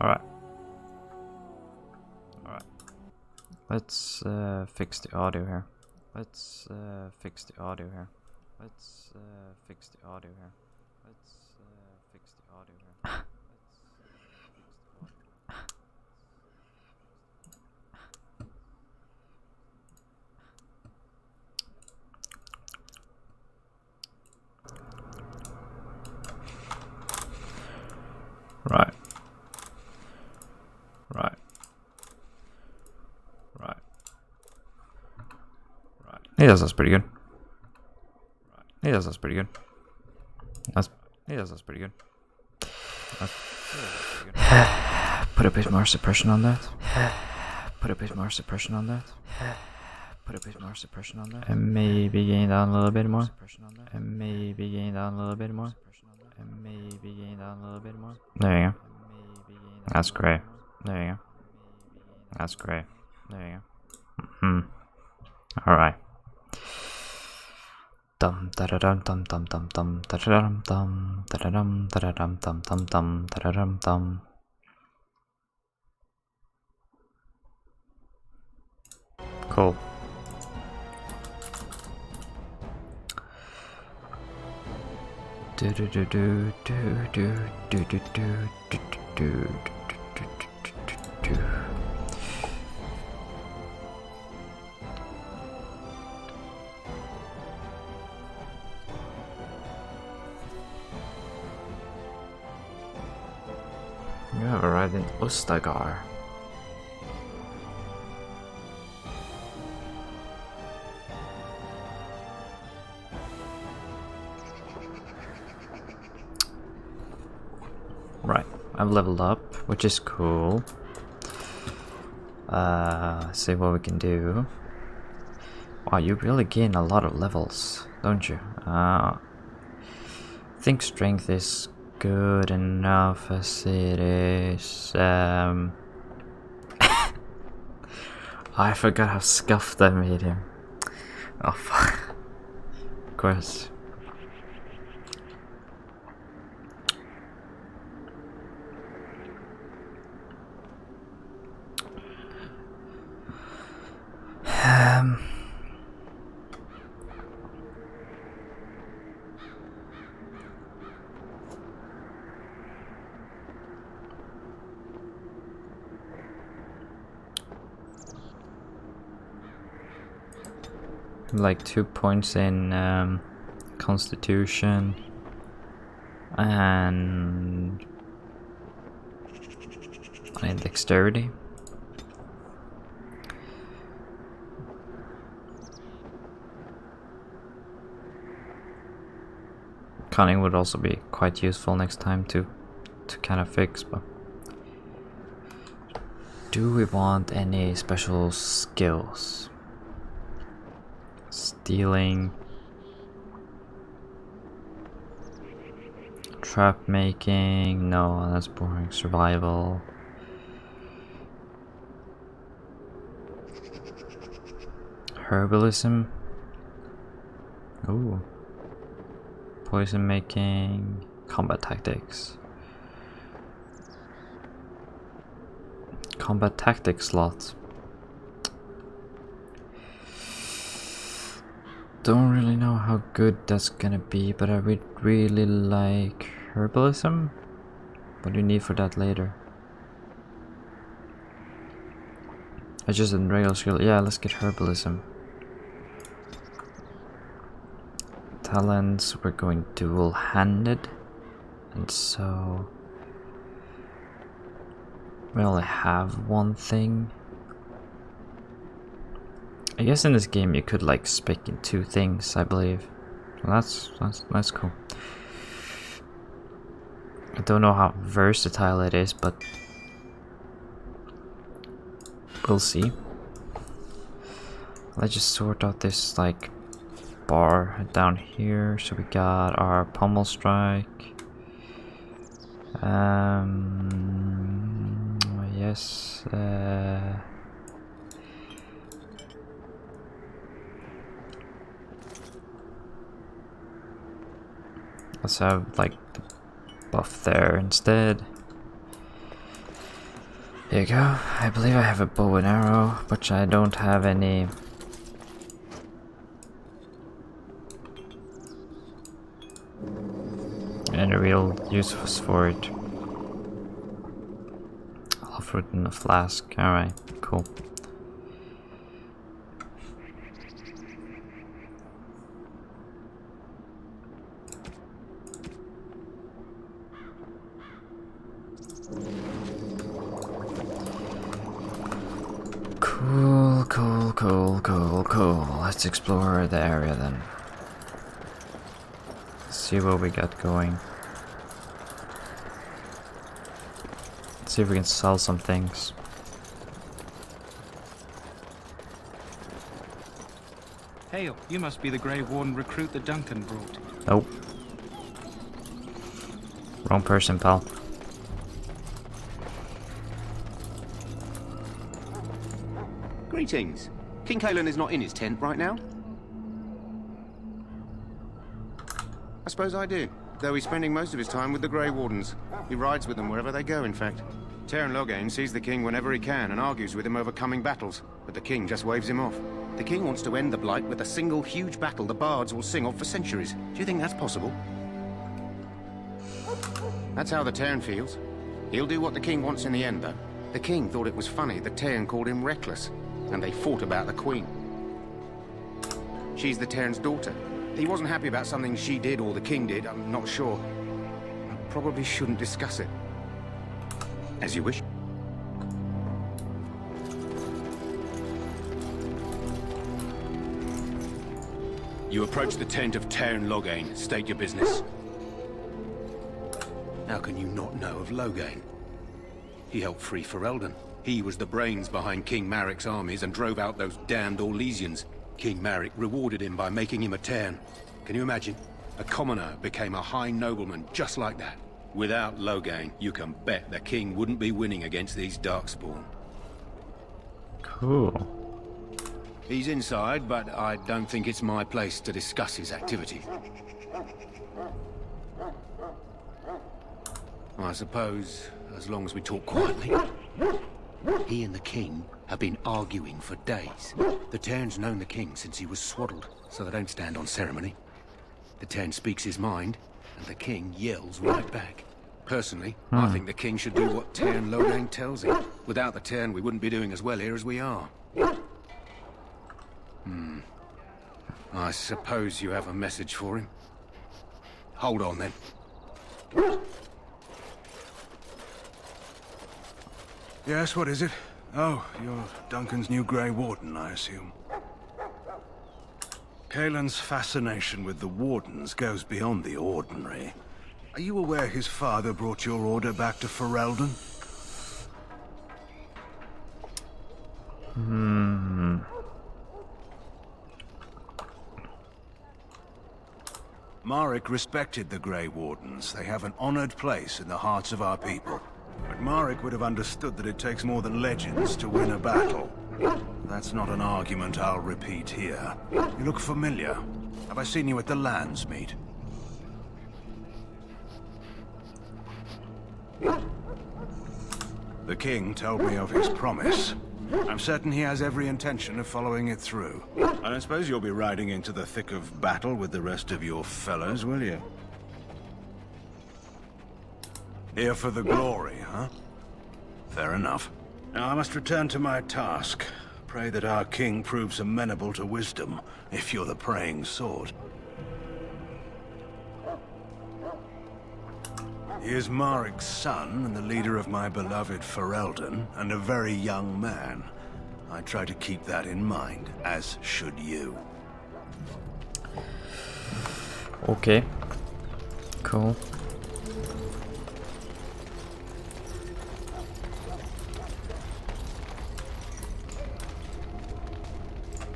Alright. Alright. Let's fix the audio here. Let's fix the audio here. Let's fix the audio here. Let's fix the audio here. Right. Right. Right. Right. He does that's pretty good. He does that's pretty good. He does that's pretty good. Put a bit more suppression on that. Put a bit more suppression on that. Put a bit more suppression on that. And maybe gain down a little bit more. And maybe gain down a little bit more. And maybe gain down a little bit more. There you go. That's great. There you go. That's great. There you go. Alright. Dum da da dum dum dum dum dum da da dum dum da da dum da da dum dum dum dum da da dum dum. Cool. Do do do do do do do do do do do do. You have arrived in Ostagar. Right, I've leveled up, which is cool. See what we can do. Wow, you really gain a lot of levels, don't you? I think strength is good enough as it is. I forgot how scuffed I made him. Oh fuck. Of course. Like 2 points in Constitution and in Dexterity. Cunning would also be quite useful next time to kind of fix, but do we want any special skills? Stealing, trap making, no, that's boring. Survival, herbalism, ooh, poison making, combat tactics. Combat tactics slot. Don't really know how good that's gonna be, but I would really like herbalism. What do you need for that later? I just did regular skill. Yeah, let's get herbalism. Talents, we're going dual-handed, and so we only have one thing. I guess in this game you could like spec in 2 things, I believe. So that's cool. I don't know how versatile it is, but we'll see. Let's just sort out this like bar down here. So we got our pommel strike. Yes. Let's have like the buff there instead. Here you go. I believe I have a bow and arrow, but I don't have any... any real use for it. I'll offer it in a flask. Alright, cool. Cool. Let's explore the area then. See what we got going. Let's see if we can sell some things. Hail, you must be the Grey Warden recruit that Duncan brought. Nope. Wrong person, pal. Greetings. King Cailan is not in his tent right now? I suppose I do, though he's spending most of his time with the Grey Wardens. He rides with them wherever they go, in fact. Teyrn Loghain sees the king whenever he can and argues with him over coming battles, but the king just waves him off. The king wants to end the Blight with a single huge battle the bards will sing of for centuries. Do you think that's possible? That's how the Teyrn feels. He'll do what the king wants in the end, though. The king thought it was funny that Teyrn called him reckless, and they fought about the queen. She's the Teyrn's daughter. He wasn't happy about something she did or the king did, I'm not sure. I probably shouldn't discuss it. As you wish. You approach the tent of Teyrn Loghain. State your business. How can you not know of Loghain? He helped free Ferelden. He was the brains behind King Maric's armies and drove out those damned Orlesians. King Maric rewarded him by making him a Teyrn. Can you imagine? A commoner became a high nobleman just like that. Without Loghain, you can bet the king wouldn't be winning against these Darkspawn. Cool. He's inside, but I don't think it's my place to discuss his activity. I suppose, as long as we talk quietly. He and the king have been arguing for days. The Teyrn's known the king since he was swaddled, so they don't stand on ceremony. The Teyrn speaks his mind, and the king yells right back. Personally, I think the king should do what Teyrn Loghain tells him. Without the Teyrn, we wouldn't be doing as well here as we are. I suppose you have a message for him. Hold on, then. Yes, what is it? Oh, you're Duncan's new Grey Warden, I assume. Cailan's fascination with the Wardens goes beyond the ordinary. Are you aware his father brought your order back to Ferelden? Maric respected the Grey Wardens. They have an honored place in the hearts of our people. But Maric would have understood that it takes more than legends to win a battle. That's not an argument I'll repeat here. You look familiar. Have I seen you at the Landsmeet? The king told me of his promise. I'm certain he has every intention of following it through. I don't suppose you'll be riding into the thick of battle with the rest of your fellows, will you? Here for the glory, huh? Fair enough. Now I must return to my task. Pray that our king proves amenable to wisdom, if you're the praying sort. He is Maric's son, and the leader of my beloved Ferelden, and a very young man. I try to keep that in mind, as should you. Okay. Cool.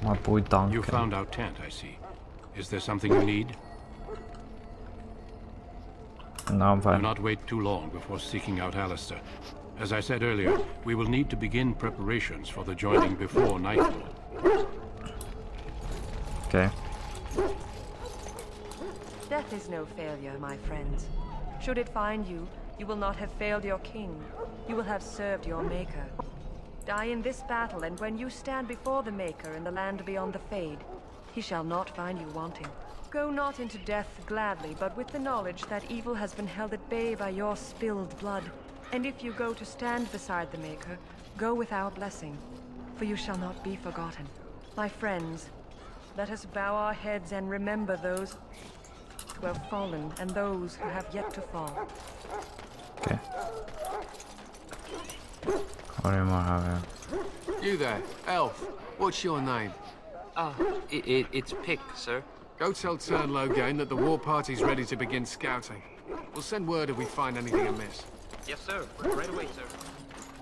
My boy Duncan. You found our tent, I see. Is there something you need? No, I'm Do fine. not wait too long before seeking out Alistair. As I said earlier, we will need to begin preparations for the joining before nightfall. Okay. Death is no failure, my friends. Should it find you, You will not have failed your king. You will have served your maker. Die in this battle, and when you stand before the Maker in the land beyond the Fade, he shall not find you wanting. Go not into death gladly, but with the knowledge that evil has been held at bay by your spilled blood. And if you go to stand beside the Maker, go with our blessing, for you shall not be forgotten. My friends, let us bow our heads and remember those who have fallen and those who have yet to fall. Okay. What do you more have here? You there, elf. What's your name? It's Pick, sir. Go tell Turn Logain that the war party's ready to begin scouting. We'll send word if we find anything amiss. Yes, sir. Right away, sir.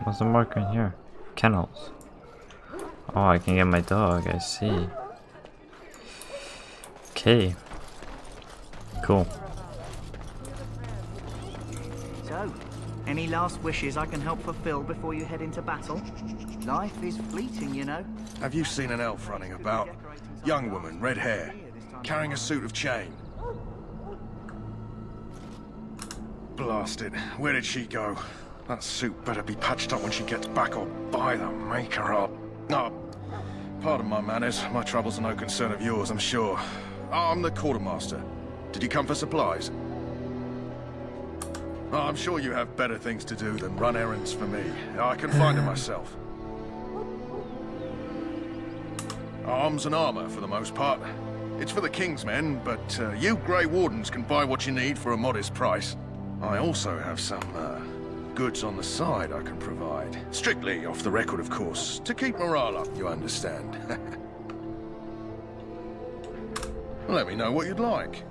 What's the marker in here? Kennels. Oh, I can get my dog, I see. Okay. Cool. So, any last wishes I can help fulfill before you head into battle? Life is fleeting, you know. Have you seen an elf running about? Young woman, red hair, carrying a suit of chain. Blast it. Where did she go? That suit better be patched up when she gets back, or by the Maker up. Oh, pardon my manners. My troubles are no concern of yours, I'm sure. I'm the quartermaster. Did you come for supplies? Oh, I'm sure you have better things to do than run errands for me. I can find it myself. Arms and armor, for the most part. It's for the King's men, but you Grey Wardens can buy what you need for a modest price. I also have some goods on the side I can provide. Strictly off the record, of course, to keep morale up, you understand. Let me know what you'd like.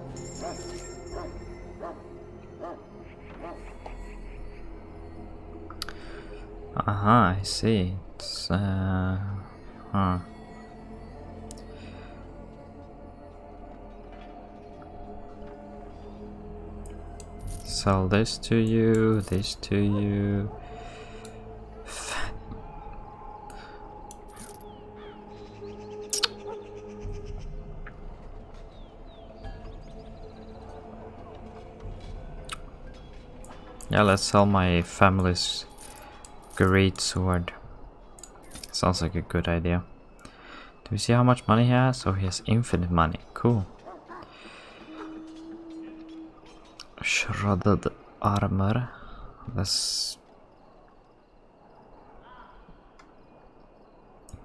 I see. It's, Sell this to you, this to you. Yeah, let's sell my family's great sword. Sounds like a good idea. Do we see how much money he has? Oh, he has infinite money. Cool. Shredded armor. That's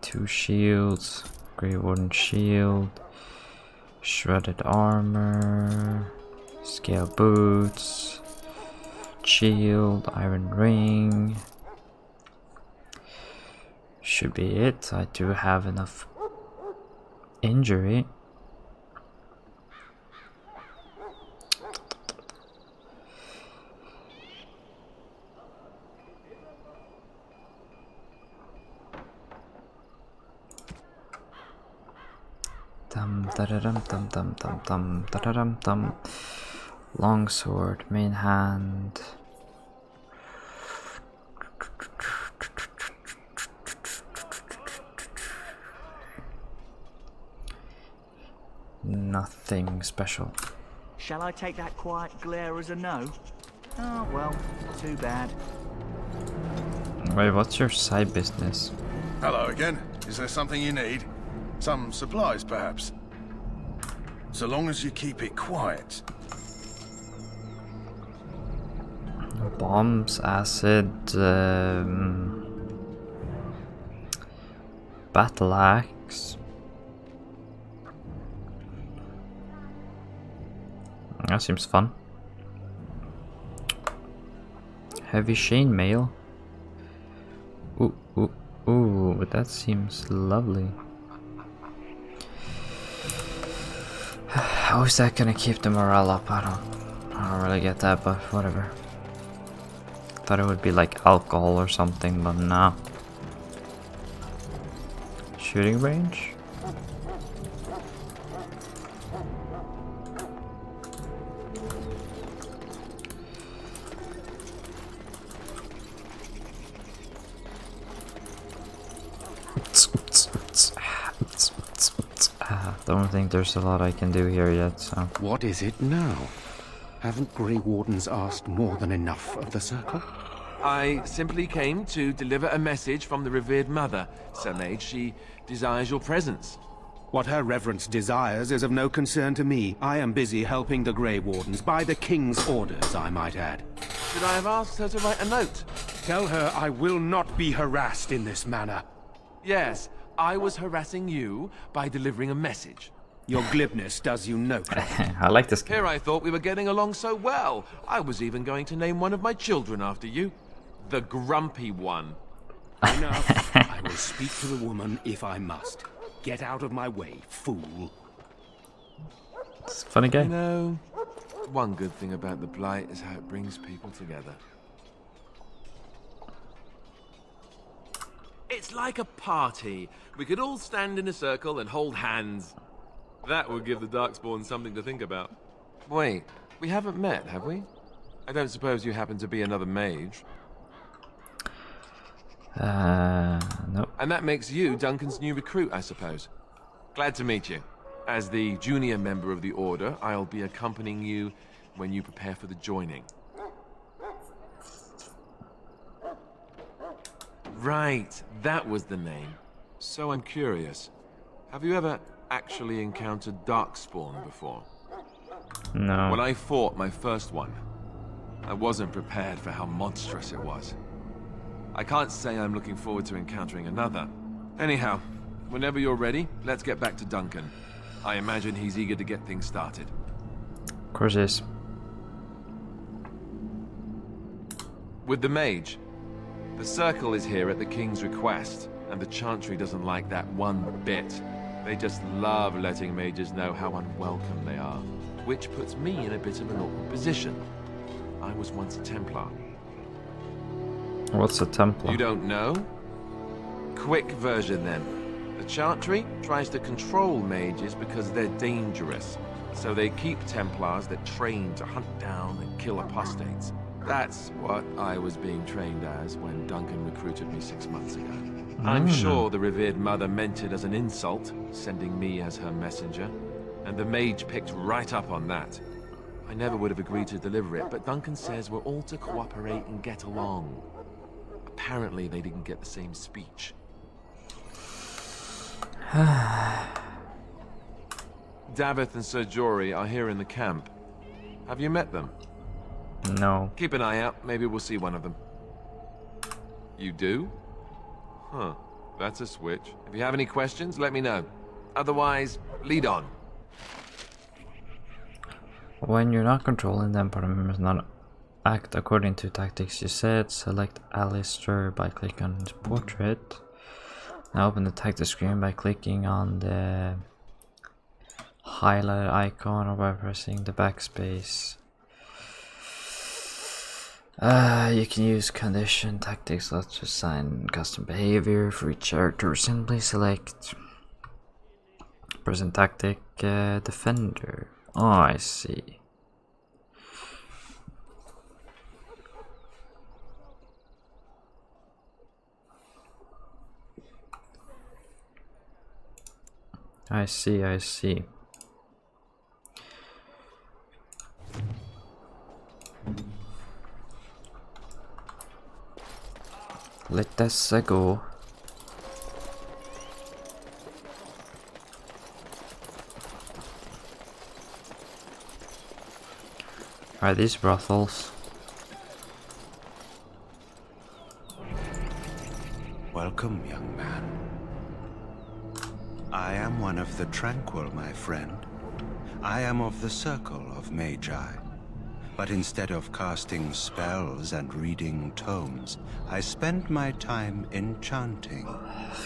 2 shields. Grey Warden shield. Shredded armor. Scale boots. Shield. Iron ring. Should be it. I do have enough injury. Dum da da dum dum dum dum dum da da dum dum. Longsword, main hand. Nothing special. Shall I take that quiet glare as a no? Oh, well, too bad. Wait, what's your side business? Hello again. Is there something you need? Some supplies, perhaps? So long as you keep it quiet. Bombs, acid, battle axe. That seems fun. Heavy chainmail. Ooh, ooh, ooh, that seems lovely. How is that gonna keep the morale up? I don't really get that, but whatever. Thought it would be like alcohol or something, but no. Shooting range? Don't think there's a lot I can do here yet, so. What is it now? Haven't Grey Wardens asked more than enough of the Circle? I simply came to deliver a message from the revered mother, Sir Mage. She desires your presence. What her reverence desires is of no concern to me. I am busy helping the Grey Wardens, by the King's orders, I might add. Should I have asked her to write a note? Tell her I will not be harassed in this manner. Yes, I was harassing you by delivering a message. Your glibness does you no credit. I like this game. Here I thought we were getting along so well. I was even going to name one of my children after you. The Grumpy One. Enough. I will speak to the woman if I must. Get out of my way, fool. It's a funny You game. know, one good thing about the Blight is how it brings people together. It's like a party. We could all stand in a circle and hold hands. That would give the Darkspawn something to think about. Wait, we haven't met, have we? I don't suppose you happen to be another mage. Nope. And that makes you Duncan's new recruit, I suppose. Glad to meet you. As the junior member of the Order, I'll be accompanying you when you prepare for the joining. Right, that was the name. So I'm curious. Have you ever actually encountered Darkspawn before? No. When I fought my first one, I wasn't prepared for how monstrous it was. I can't say I'm looking forward to encountering another. Anyhow, whenever you're ready, let's get back to Duncan. I imagine he's eager to get things started. Of course it is. With the mage, the Circle is here at the King's request, and the Chantry doesn't like that one bit. They just love letting mages know how unwelcome they are, which puts me in a bit of an awkward position. I was once a Templar. What's a Templar? You don't know? Quick version then. The Chantry tries to control mages because they're dangerous, so they keep Templars that train to hunt down and kill apostates. That's what I was being trained as when Duncan recruited me 6 months ago. I'm sure the revered mother meant it as an insult, sending me as her messenger, and the mage picked right up on that. I never would have agreed to deliver it, but Duncan says we're all to cooperate and get along. Apparently they didn't get the same speech. Davith and Sir Jory are here in the camp. Have you met them? No. Keep an eye out, maybe we'll see one of them. You do? Huh, that's a switch. If you have any questions, let me know. Otherwise, lead on. When you're not controlling them, party members not act according to tactics you said. Select Alistair by clicking on his portrait. Now open the tactic screen by clicking on the highlighted icon or by pressing the backspace. You can use condition tactics, let's assign custom behavior for each character. Simply select present tactic defender. Oh, I see. I see. Let us go. Are these brothels? Welcome, young man. I am one of the Tranquil, my friend. I am of the Circle of Magi. But instead of casting spells and reading tomes, I spend my time enchanting.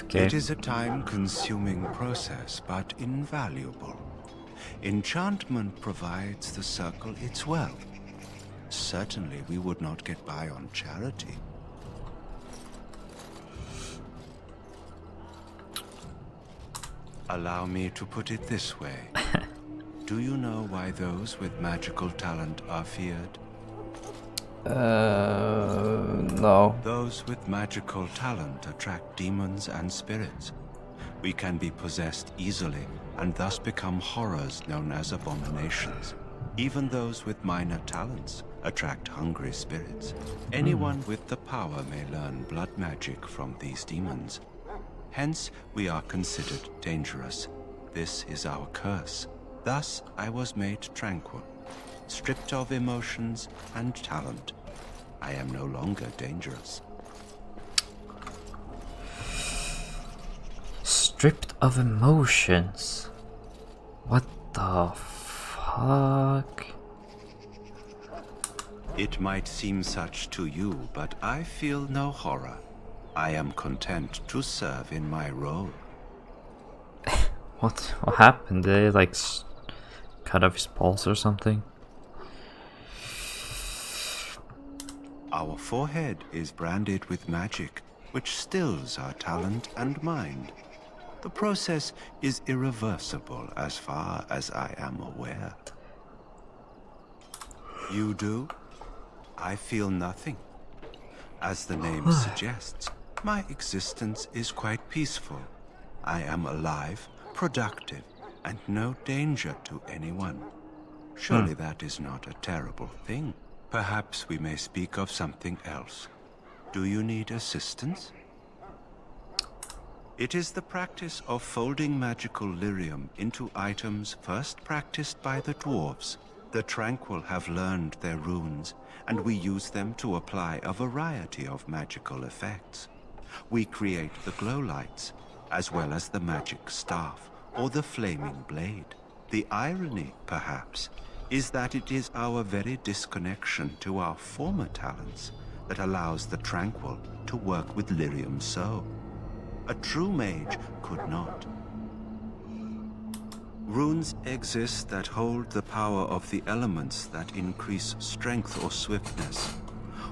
Okay. It is a time-consuming process, but invaluable. Enchantment provides the Circle its wealth. Certainly we would not get by on charity. Allow me to put it this way. Do you know why those with magical talent are feared? No. Those with magical talent attract demons and spirits. We can be possessed easily, and thus become horrors known as abominations. Even those with minor talents attract hungry spirits. Anyone with the power may learn blood magic from these demons. Hence, we are considered dangerous. This is our curse. Thus, I was made tranquil, stripped of emotions and talent. I am no longer dangerous. Stripped of emotions? What the fuck? It might seem such to you, but I feel no horror. I am content to serve in my role. What happened? Did they like cut off his pulse or something? Our forehead is branded with magic, which stills our talent and mind. The process is irreversible as far as I am aware. You do? I feel nothing. As the name suggests, my existence is quite peaceful. I am alive, productive, and no danger to anyone. Surely that is not a terrible thing. Perhaps we may speak of something else. Do you need assistance? It is the practice of folding magical lyrium into items first practiced by the dwarves. The Tranquil have learned their runes, and we use them to apply a variety of magical effects. We create the glow lights, as well as the magic staff, or the flaming blade. The irony, perhaps, is that it is our very disconnection to our former talents that allows the Tranquil to work with lyrium so. A true mage could not. Runes exist that hold the power of the elements that increase strength or swiftness.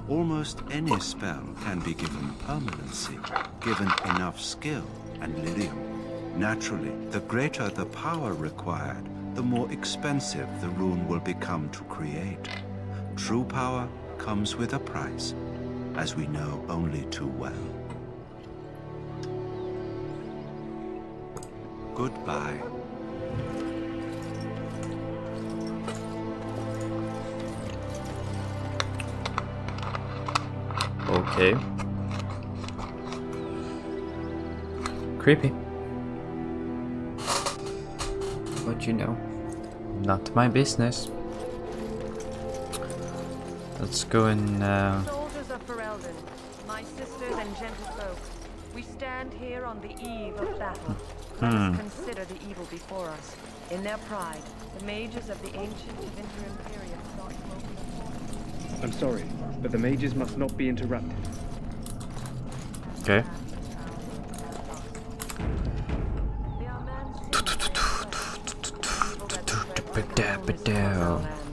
Almost any spell can be given permanency, given enough skill and lyrium. Naturally, the greater the power required, the more expensive the rune will become to create. True power comes with a price, as we know only too well. Goodbye. Okay. Creepy. But you know, not my business. Let's go and Soldiers of Ferelden, my sisters and gentlefolk, we stand here on the eve of battle. Let us consider the evil before us. In their pride, the mages of the ancient Tevinter Imperium sought to open the portal. I'm sorry, but the mages must not be interrupted. okay. They are man's evil that spreads like wildness across our land.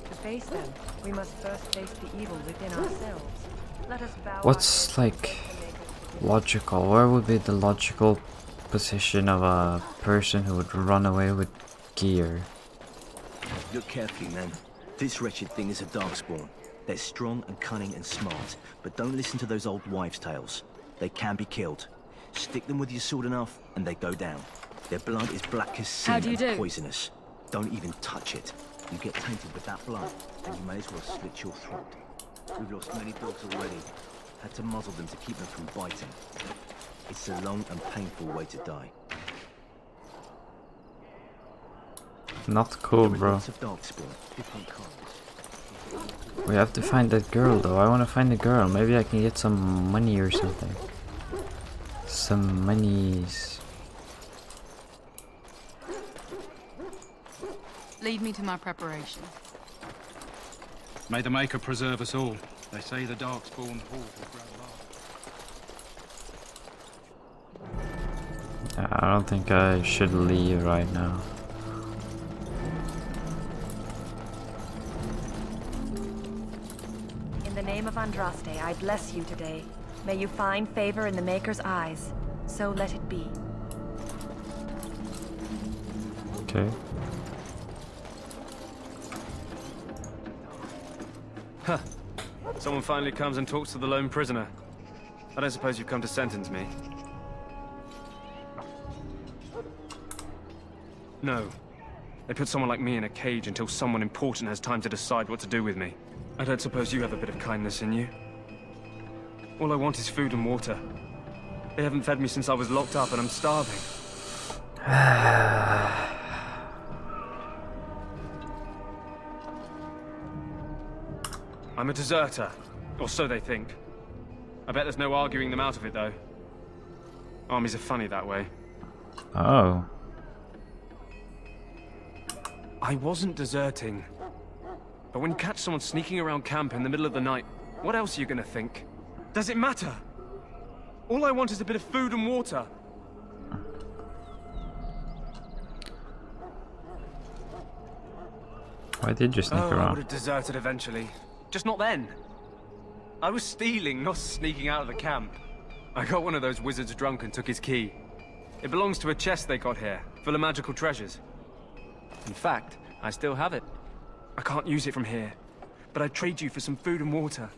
To face them, we must first face the evil within ourselves. Let us bow What's our like heads to the Maker's logical? Where would be the logical position of a person who would run away with gear? Look carefully, man. This wretched thing is a Darkspawn. They're strong and cunning and smart, but don't listen to those old wives' tales. They can be killed. Stick them with your sword enough, and they go down. Their blood is black as sin and poisonous. Don't even touch it. You get tainted with that blood, and you may as well slit your throat. We've lost many dogs already. Had to muzzle them to keep them from biting. It's a long and painful way to die. Not cool, There are bro. lots of Darkspawn, different kinds. We have to find that girl, though. I want to find the girl. Maybe I can get some money or something. Some monies. Lead me to my preparation. May the Maker preserve us all. They say the Darkspawn horde will grow large. I don't think I should leave right now. In the name of Andraste, I bless you today. May you find favor in the Maker's eyes. So let it be. Okay. Huh. Someone finally comes and talks to the lone prisoner. I don't suppose you've come to sentence me. No. They put someone like me in a cage until someone important has time to decide what to do with me. I don't suppose you have a bit of kindness in you? All I want is food and water. They haven't fed me since I was locked up and I'm starving. I'm a deserter, or so they think. I bet there's no arguing them out of it, though. Armies are funny that way. Oh. I wasn't deserting. But when you catch someone sneaking around camp in the middle of the night, what else are you gonna think? Does it matter? All I want is a bit of food and water. Why did you sneak I would around? have deserted eventually. Just not then. I was stealing, not sneaking out of the camp. I got one of those wizards drunk and took his key. It belongs to a chest they got here, full of magical treasures. In fact, I still have it. I can't use it from here, but I'd trade you for some food and water.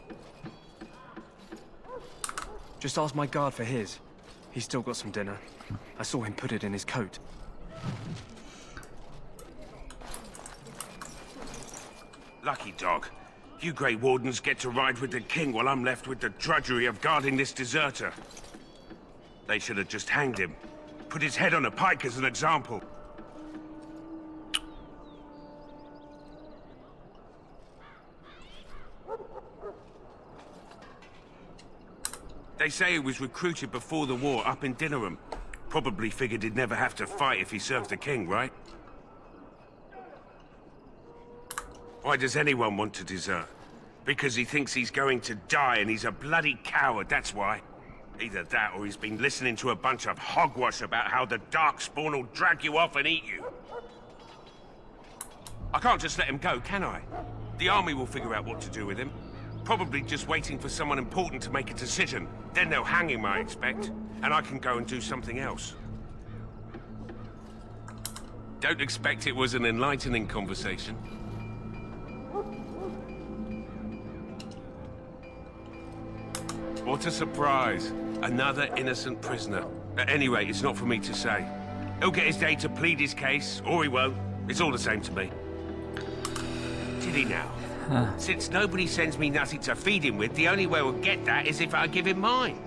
Just ask my guard for his. He's still got some dinner. I saw him put it in his coat. Lucky dog. You Grey Wardens get to ride with the king while I'm left with the drudgery of guarding this deserter. They should have just hanged him. Put his head on a pike as an example. They say he was recruited before the war up in Dinnerham. Probably figured he'd never have to fight if he served the king, right? Why does anyone want to desert? Because he thinks he's going to die and he's a bloody coward, that's why. Either that or he's been listening to a bunch of hogwash about how the Darkspawn will drag you off and eat you. I can't just let him go, can I? The army will figure out what to do with him. Probably just waiting for someone important to make a decision. Then they'll hang him, I expect. And I can go and do something else. Don't expect it was an enlightening conversation. What a surprise. Another innocent prisoner. At any rate, it's not for me to say. He'll get his day to plead his case, or he won't. It's all the same to me. Did he now? Since nobody sends me nothing to feed him with, the only way we'll get that is if I give him mine.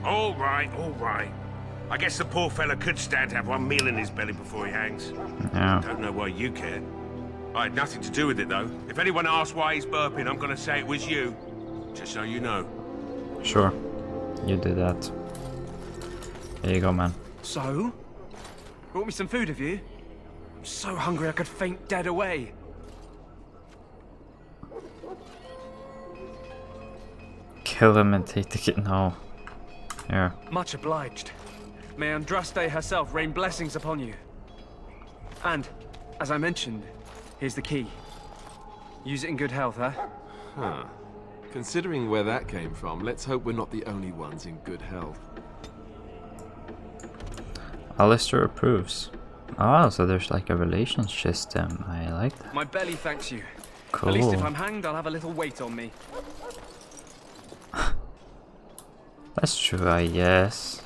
All right, all right. I guess the poor fella could stand to have one meal in his belly before he hangs. Yeah. Don't know why you care. I had nothing to do with it, though. If anyone asks why he's burping, I'm gonna say it was you. Just so you know. Sure. You did that. There you go, man. So? Brought me some food, have you? I'm so hungry I could faint dead away. Kill him and take the kid. No. Here. Much obliged. May Andraste herself rain blessings upon you. And, as I mentioned, here's the key. Use it in good health, huh? Huh. Considering where that came from, let's hope we're not the only ones in good health. Alistair approves. Oh, so there's like a relations system. I like that. My belly thanks you. Cool. At least if I'm hanged, I'll have a little weight on me. That's true, I guess.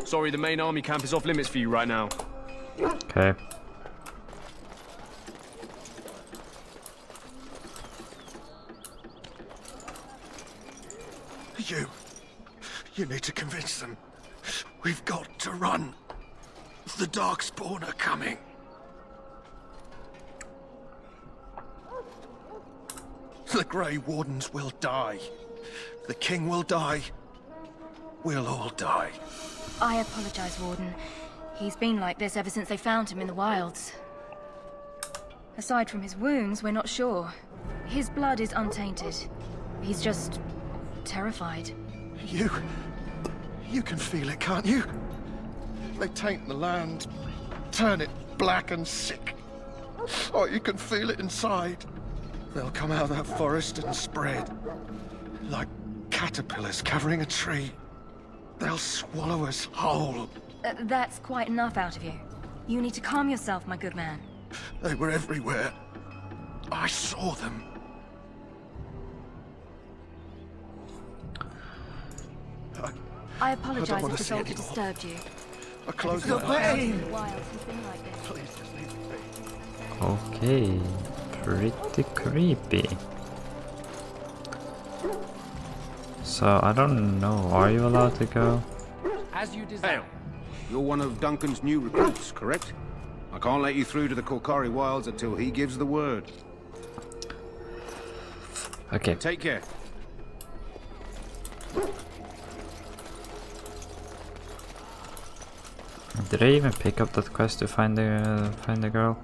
Sorry, the main army camp is off limits for you right now. Okay. You need to convince them. We've got to run. The Darkspawn are coming. The Grey Wardens will die. The King will die. We'll all die. I apologize, Warden. He's been like this ever since they found him in the wilds. Aside from his wounds, we're not sure. His blood is untainted. He's just terrified. You can feel it, can't you? They taint the land, turn it black and sick. Oh, you can feel it inside. They'll come out of that forest and spread. Like caterpillars covering a tree. They'll swallow us whole. That's quite enough out of you. You need to calm yourself, my good man. They were everywhere. I saw them. I apologize wanna if the see soldier any more. disturbed you. I close Ever my since eyes. in the wilds, he's been like this. Please just leave me be. Okay, pretty creepy. So I don't know, are you allowed to go? As you desire. You're one of Duncan's new recruits, correct? I can't let you through to the Korkari Wilds until he gives the word. Okay. Take care. Did I even pick up that quest to find the girl?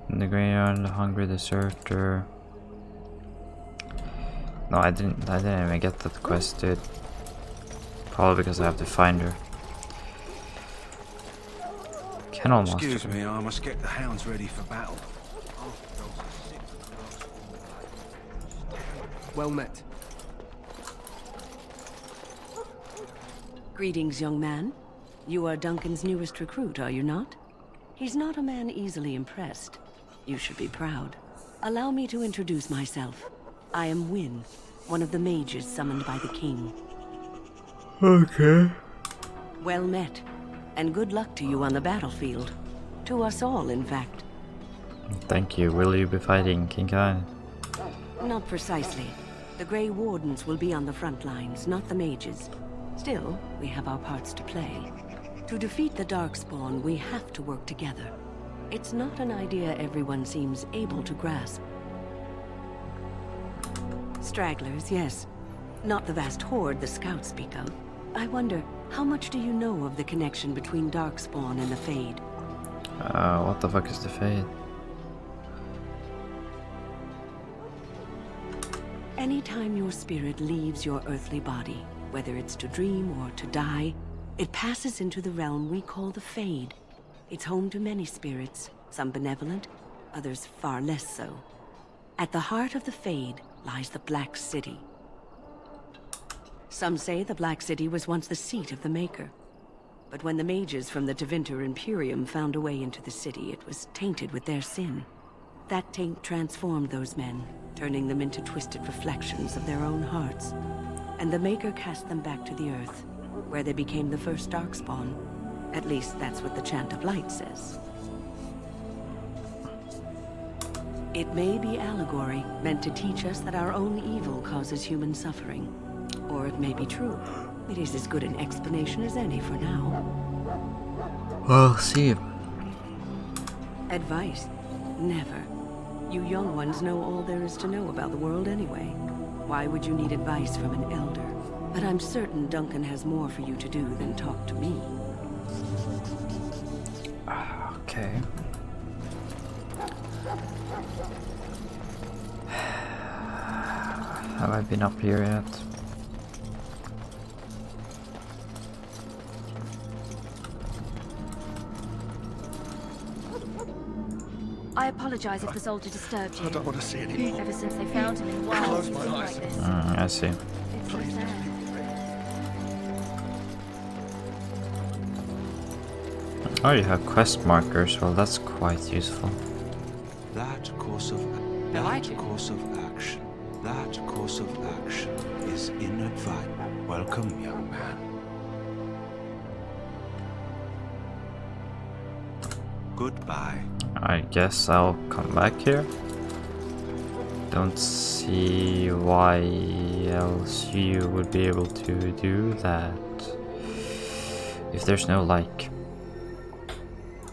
In the graveyard, the hungry deserter. No, I didn't even get that quest, dude. Probably because I have to find her. Kennel Master. Excuse me, I must get the hounds ready for battle. Well met. Greetings, young man. You are Duncan's newest recruit, are you not? He's not a man easily impressed. You should be proud. Allow me to introduce myself. I am Wynne, one of the mages summoned by the king. Okay. Well met, and good luck to you on the battlefield. To us all, in fact. Thank you. Will you be fighting King Kai? Not precisely. The Grey Wardens will be on the front lines, not the mages. Still, we have our parts to play. To defeat the Darkspawn, we have to work together. It's not an idea everyone seems able to grasp. Stragglers, yes. Not the vast horde the scouts speak of. I wonder, how much do you know of the connection between Darkspawn and the Fade? What the fuck is the Fade? Anytime your spirit leaves your earthly body, whether it's to dream or to die, it passes into the realm we call the Fade. It's home to many spirits, some benevolent, others far less so. At the heart of the Fade lies the Black City. Some say the Black City was once the seat of the Maker. But when the mages from the Tevinter Imperium found a way into the city, it was tainted with their sin. That taint transformed those men, turning them into twisted reflections of their own hearts. And the Maker cast them back to the Earth, where they became the first Darkspawn. At least that's what the Chant of Light says. It may be allegory, meant to teach us that our own evil causes human suffering. Or it may be true. It is as good an explanation as any for now. Well, see. Advice? Never. You young ones know all there is to know about the world anyway. Why would you need advice from an elder? But I'm certain Duncan has more for you to do than talk to me. Okay. Have I been up here yet? I apologize if the soldier disturbed you. I don't want to see any more. Ever since they found him in the wilds, he's been like this. I see. It's so sad. Oh, you have quest markers. Well, that's quite useful. That course of course of action. That course of action is inadvisable. Welcome, young man. Goodbye. I guess I'll come back here. Don't see why else you would be able to do that. If there's no like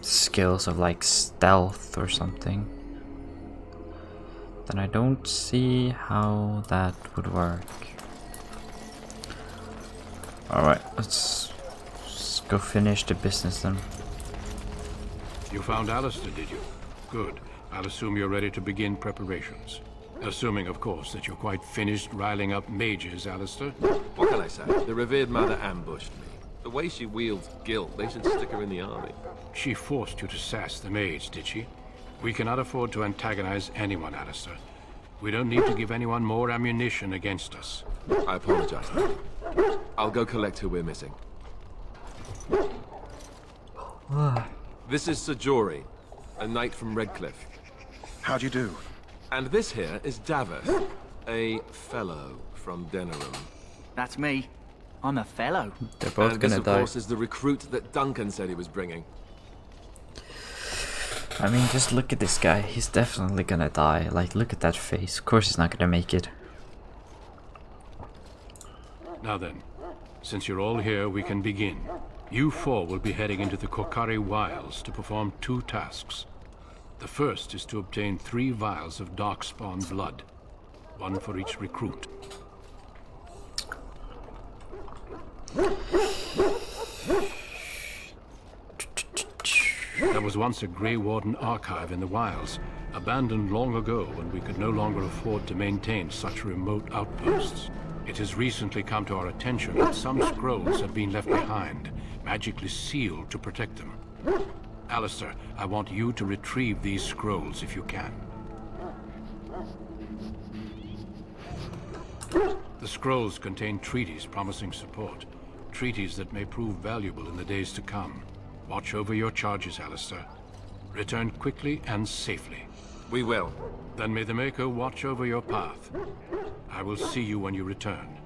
skills of like stealth or something, then I don't see how that would work. Alright, let's go finish the business then. You found Alistair, did you? Good. I'll assume you're ready to begin preparations. Assuming, of course, that you're quite finished riling up mages, Alistair. What can I say? The revered mother ambushed me. The way she wields guilt, they should stick her in the army. She forced you to sass the mage, did she? We cannot afford to antagonize anyone, Alistair. We don't need to give anyone more ammunition against us. I apologize. I'll go collect who we're missing. This is Sir Jory, a knight from Redcliffe. How'd you do? And this here is Daveth, a fellow from Denerim. That's me. I'm a fellow. They're both And gonna this, of die. course, is the recruit that Duncan said he was bringing. I mean, just look at this guy. He's definitely gonna die. Like, look at that face. Of course he's not gonna make it. Now then, since you're all here, we can begin. You four will be heading into the Korcari Wilds to perform 2 tasks. The first is to obtain 3 vials of Darkspawn blood, 1 for each recruit. There was once a Grey Warden archive in the wilds, abandoned long ago when we could no longer afford to maintain such remote outposts. It has recently come to our attention that some scrolls have been left behind, magically sealed to protect them. Alistair, I want you to retrieve these scrolls if you can. The scrolls contain treaties promising support, treaties that may prove valuable in the days to come. Watch over your charges, Alistair. Return quickly and safely. We will. Then may the Maker watch over your path. I will see you when you return.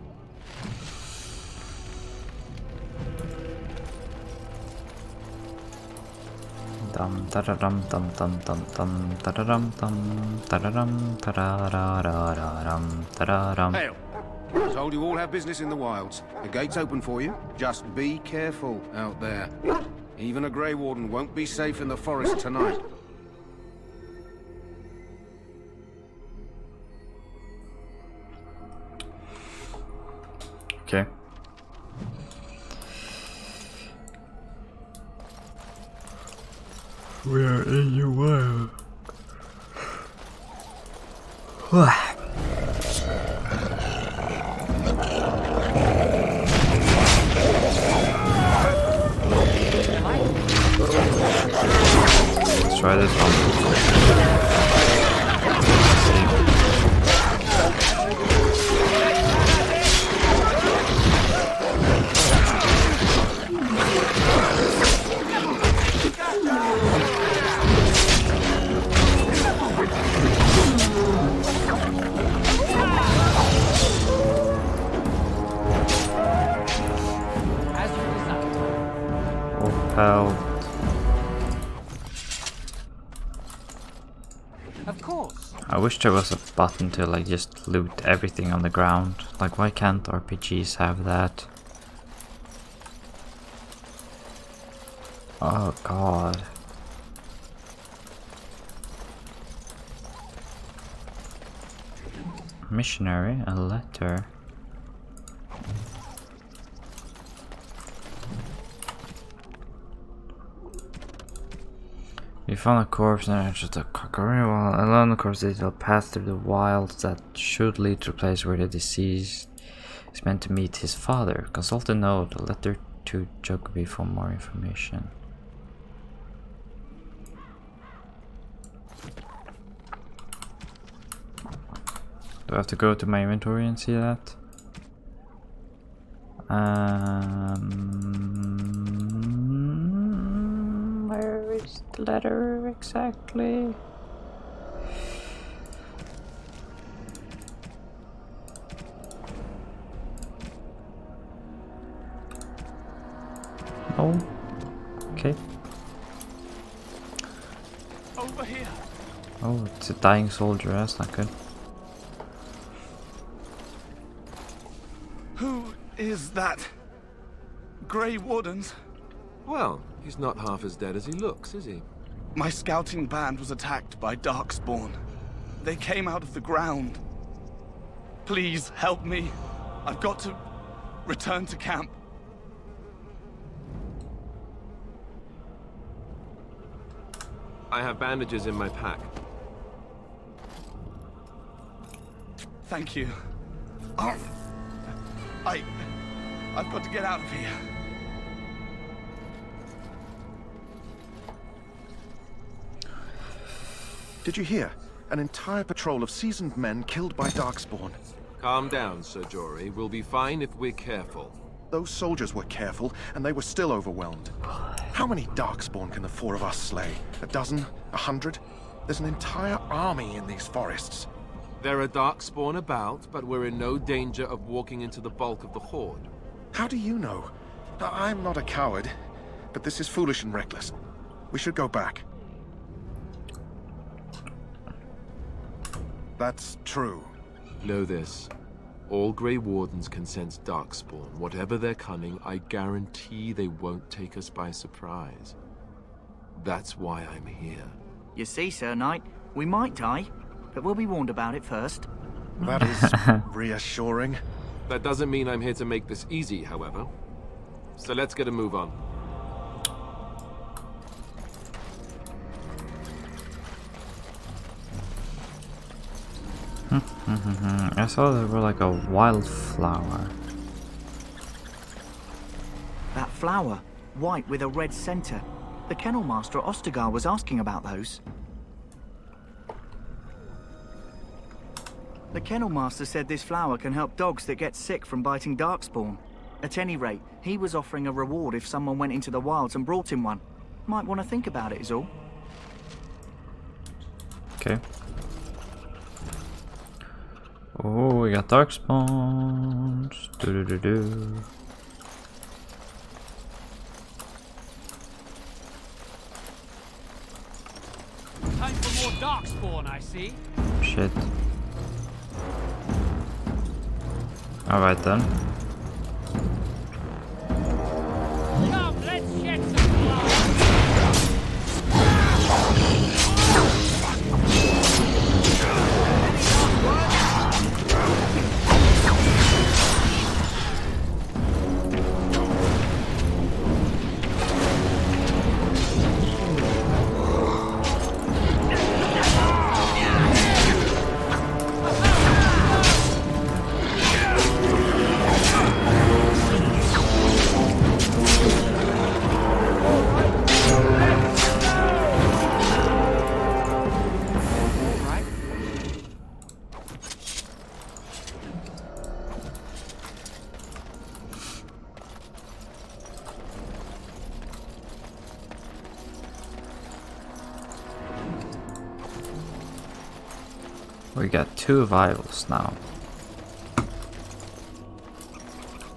Dum da da dum dum dum dum dum da da dum dum da da dum da da da da da dum da da dum. Hail! I told you all have business in the wilds. The gate's open for you. Just be careful out there. Even a Grey Warden won't be safe in the forest tonight. Okay. We are in your wild. Let's try this one. Of course. I wish there was a button to like just loot everything on the ground. Like, why can't RPGs have that? Oh god. Missionary, a letter. You found a corpse and entered the Korcari Wild. Along the corpse leads a path through the wilds that should lead to a place where the deceased is meant to meet his father. Consult the note, a letter to Jokobi for more information. Do I have to go to my inventory and see that? Where is the letter exactly? Oh, okay. Over here. Oh, it's a dying soldier. That's not good. Who is that? Grey Wardens? Well, he's not half as dead as he looks, is he? My scouting band was attacked by Darkspawn. They came out of the ground. Please help me. I've got to return to camp. I have bandages in my pack. Thank you. Oh, I've got to get out of here. Did you hear? An entire patrol of seasoned men killed by Darkspawn. Calm down, Sir Jory. We'll be fine if we're careful. Those soldiers were careful, and they were still overwhelmed. How many Darkspawn can the 4 of us slay? A dozen? 100? There's an entire army in these forests. There are Darkspawn about, but we're in no danger of walking into the bulk of the Horde. How do you know? I'm not a coward, but this is foolish and reckless. We should go back. That's true. Know this. All Grey Wardens can sense Darkspawn. Whatever their cunning, I guarantee they won't take us by surprise. That's why I'm here. You see, Sir Knight, we might die, but we'll be warned about it first. That is reassuring. That doesn't mean I'm here to make this easy, however. So let's get a move on. I saw there were like a wildflower. That flower, white with a red center. The kennel master at Ostagar was asking about those. The kennel master said this flower can help dogs that get sick from biting Darkspawn. At any rate, he was offering a reward if someone went into the wilds and brought him one. Might want to think about it is all. Okay. Oh, we got Darkspawns. Do-do-do-do. Time for more Darkspawn, I see. Shit. Alright then. Come, let's shed some blood. We got 2 vials now.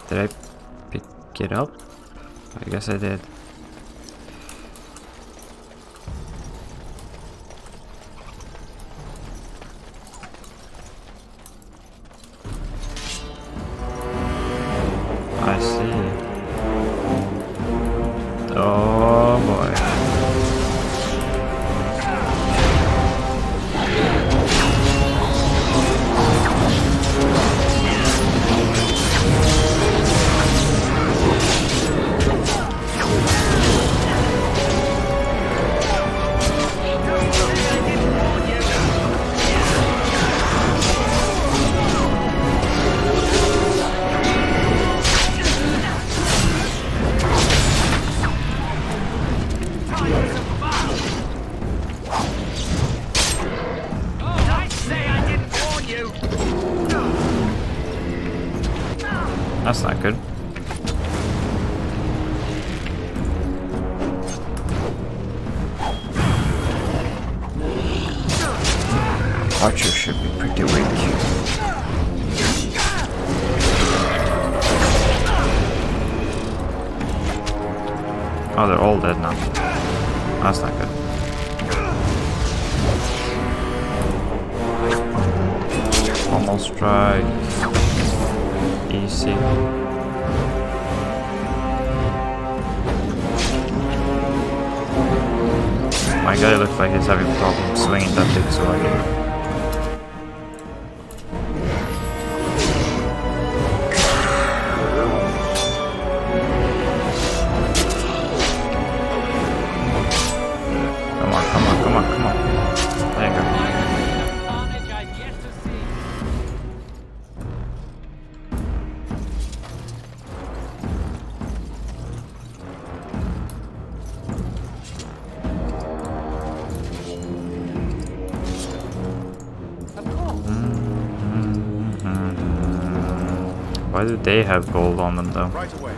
Did I pick it up? I guess I did. I see. Oh boy. That's not good. Archer should be pretty weak. Oh, they're all dead now. That's not good. Almost strike. Easy. My guy looks like he's having problems swinging that big sword. Come on. There you go. Why do they have gold on them though? Right away.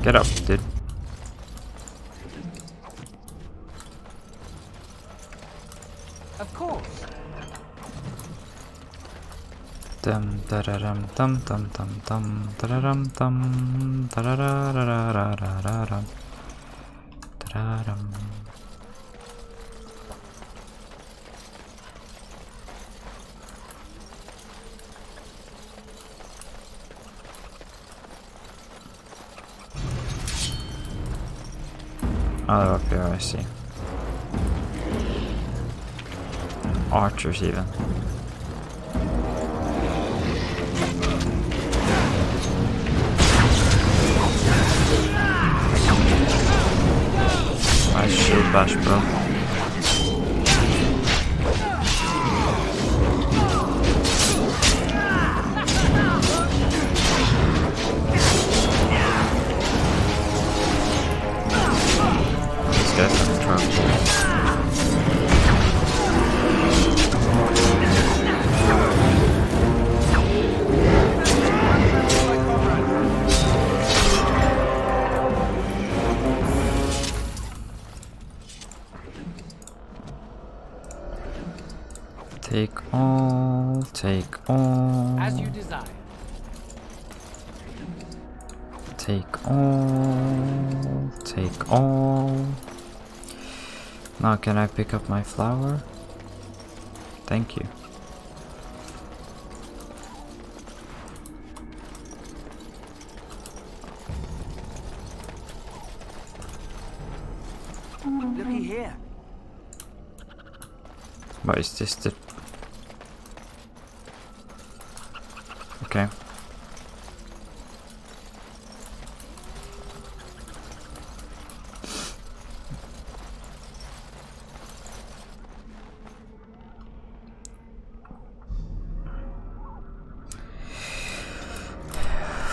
Get up, dude. Of course. Dum dararam dum dum dum dum dararam dum dararararararam dararam. Oh, they're up here, I see. Archers even. Nice shield bash, bro. These guys are in trouble. Take all, take all. As you desire. Take all, take all. Now can I pick up my flower? Thank you. Looky here. What is this? The... Okay.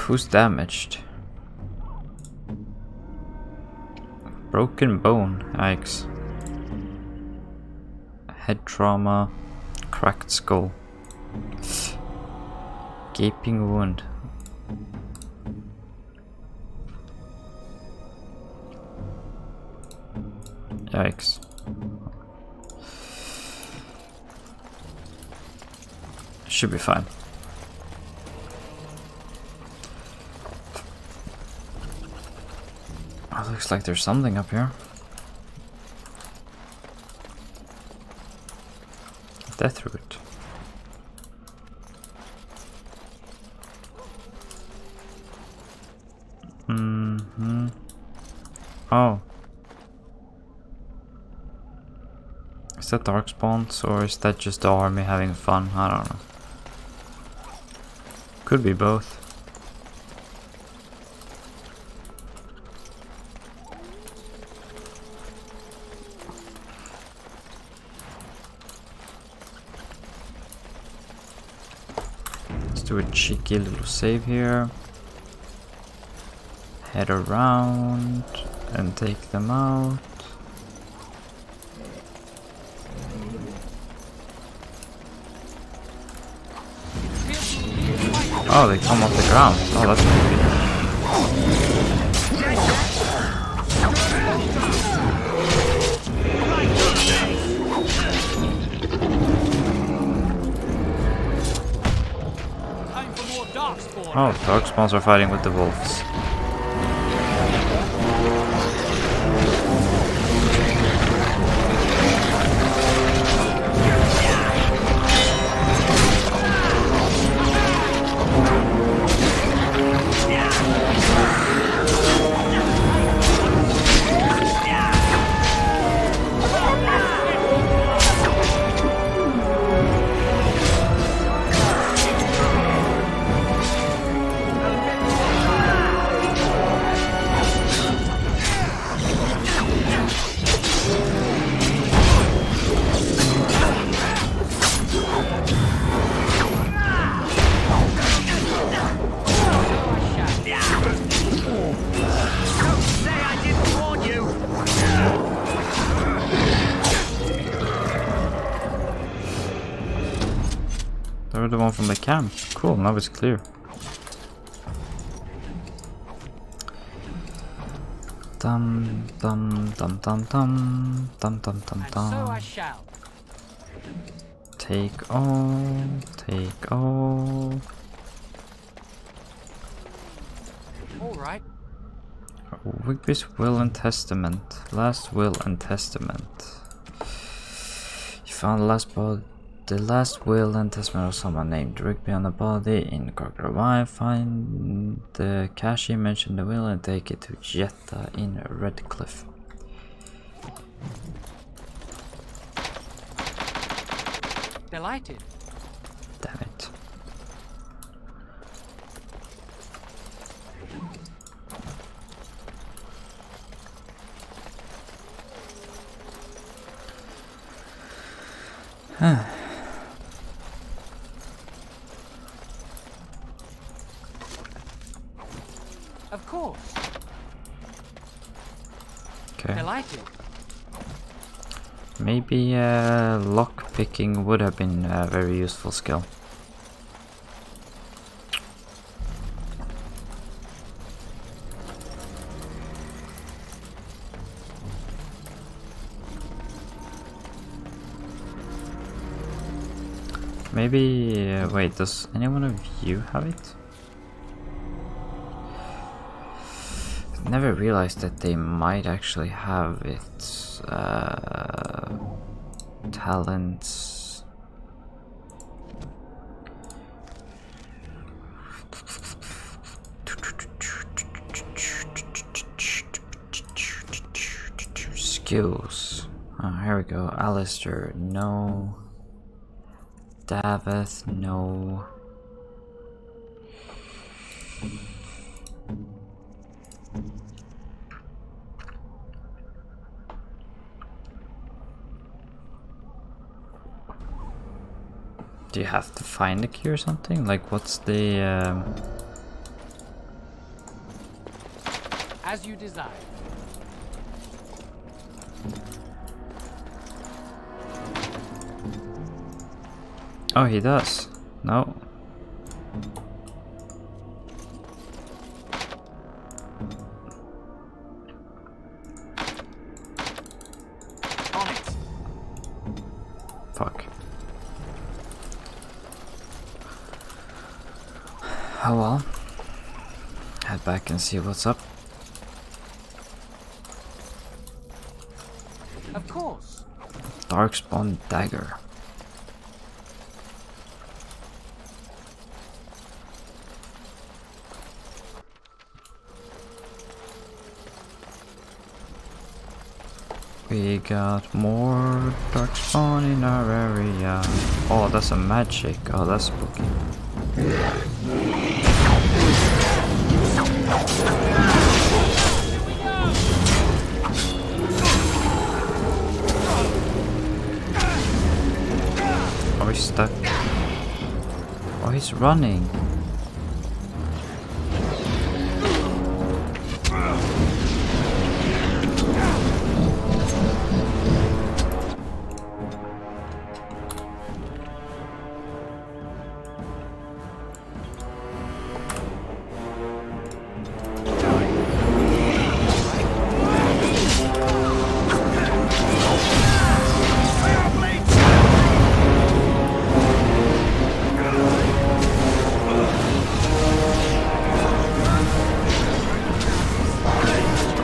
Who's damaged? Broken bone, yikes. Head trauma, cracked skull, gaping wound. Yikes. Should be fine. Oh, looks like there's something up here. Death root. Oh. Is that darkspawns or is that just the army having fun? I don't know. Could be both. Let's do a cheeky little save here. Head around and take them out. Oh, they come off the ground. Oh, that's creepy. Oh, darkspawns are fighting with the wolves. They're the one from the camp. Cool, now it's clear. Dum dum dum dum dum dum dum dum dum. So I shall. Take all, take all. All right. Wigby's will and testament. Last will and testament. You found the last will and testament of someone named Rigby on the body in Crocodile Drive. Find the cash image in the will and take it to Jetta in Redcliffe. Delighted. Damn it. Of course. Okay. Delighted. Maybe lock picking would have been a very useful skill. Maybe wait, does any one of you have it? Never realized that they might actually have it. Talents. Skills. Oh, here we go. Alistair, no. Daveth, no. Do you have to find the key or something? Like, what's the As you desire. Oh, he does. No. On it. Fuck. Oh well. Head back and see what's up. Of course. Darkspawn dagger. We got more darkspawn in our area. Oh, that's a magic. Oh, that's spooky. Oh, he's stuck. Oh, he's running.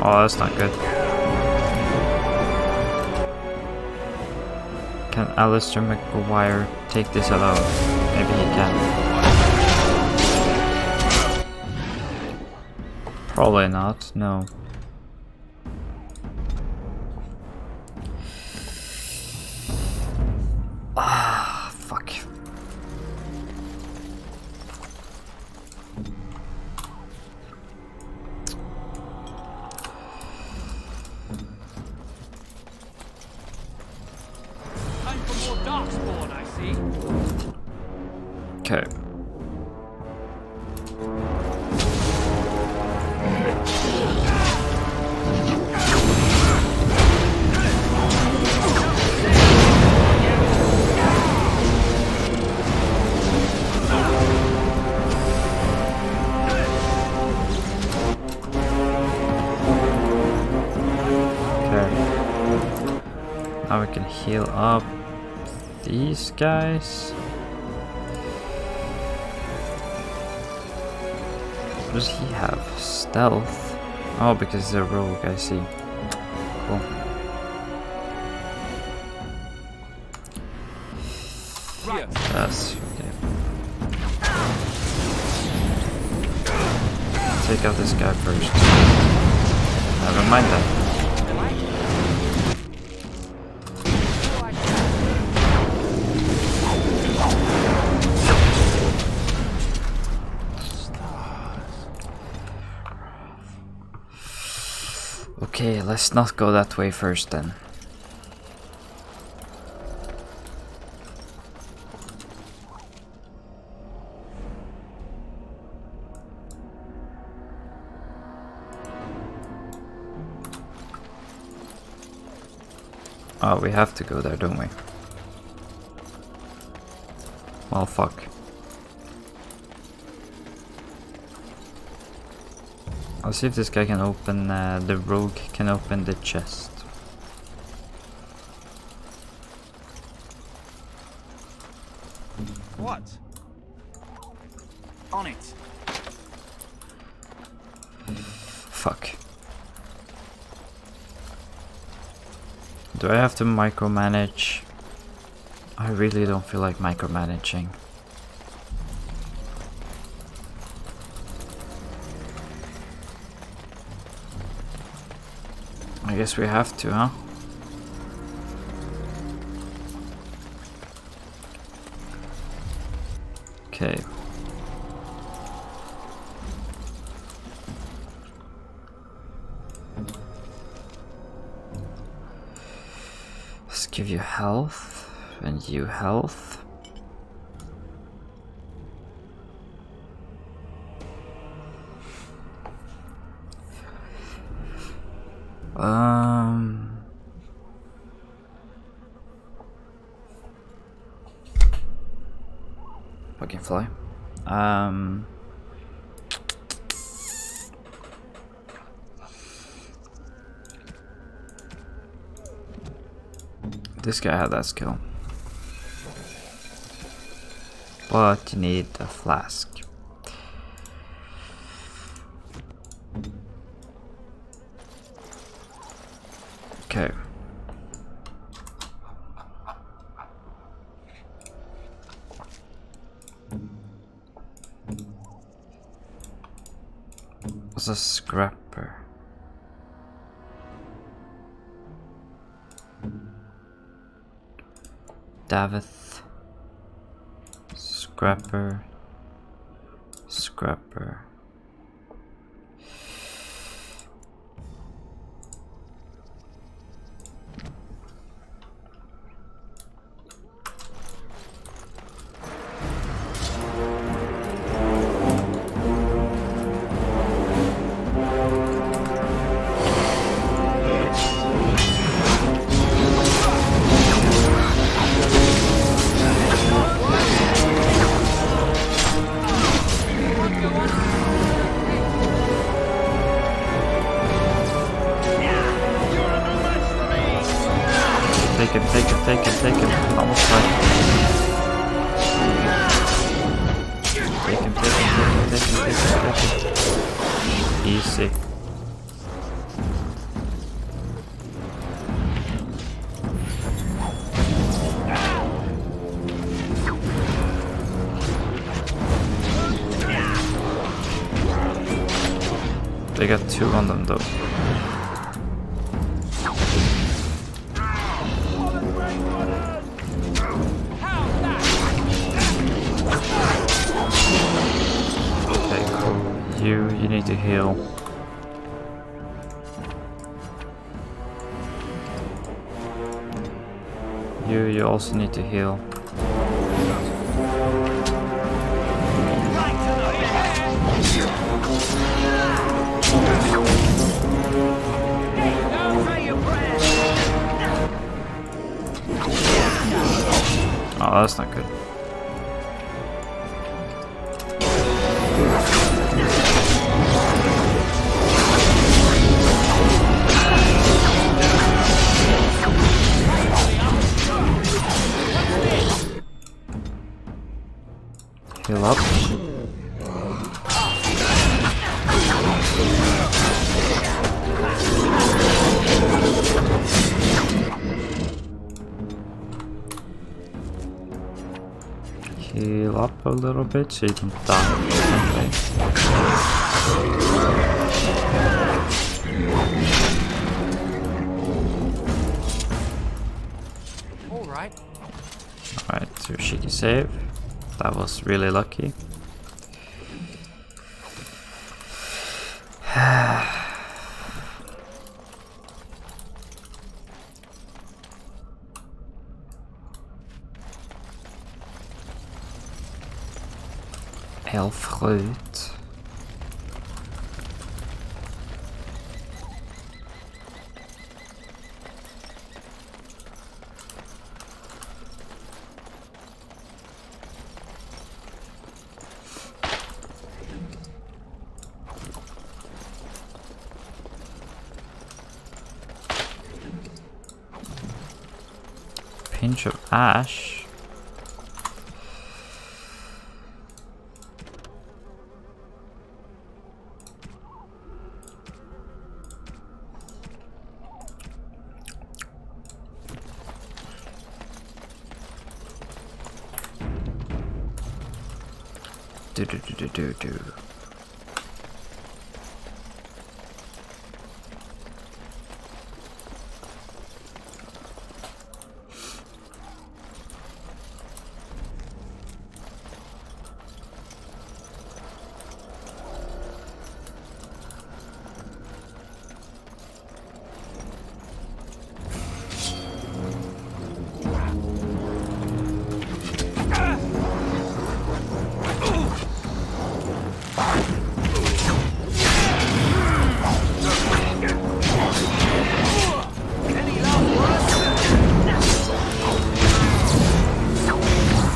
Oh, that's not good. Can Alistair McGuire take this alone? Maybe he can. Probably not, no. Ah, fuck. Time for more darkspawn, I see. Okay. Now we can heal up the these guys. What does he have? Stealth. Oh, because he's a rogue, I see. Cool. Yes, okay. Take out this guy first. Never mind that. Okay, let's not go that way first then. Oh, we have to go there, don't we? Well, fuck. I'll see if this guy can open, the rogue can open the chest. What? On it. Fuck. Do I have to micromanage? I really don't feel like micromanaging. I guess we have to, huh? Okay. Let's give you health, and you health. Fucking fly. This guy had that skill. But you need a flask. Okay. What's a scrapper? Davith. Scrapper. Scrapper. Take him. Almost fine. Take him. Easy. They got two on them though. You need to heal. You also need to heal. Oh, that's not good. Heal up. Heal up a little bit so you don't die. Alright. Alright, so shitty save. That was really lucky. Elfrut. Pinch of ash. Do.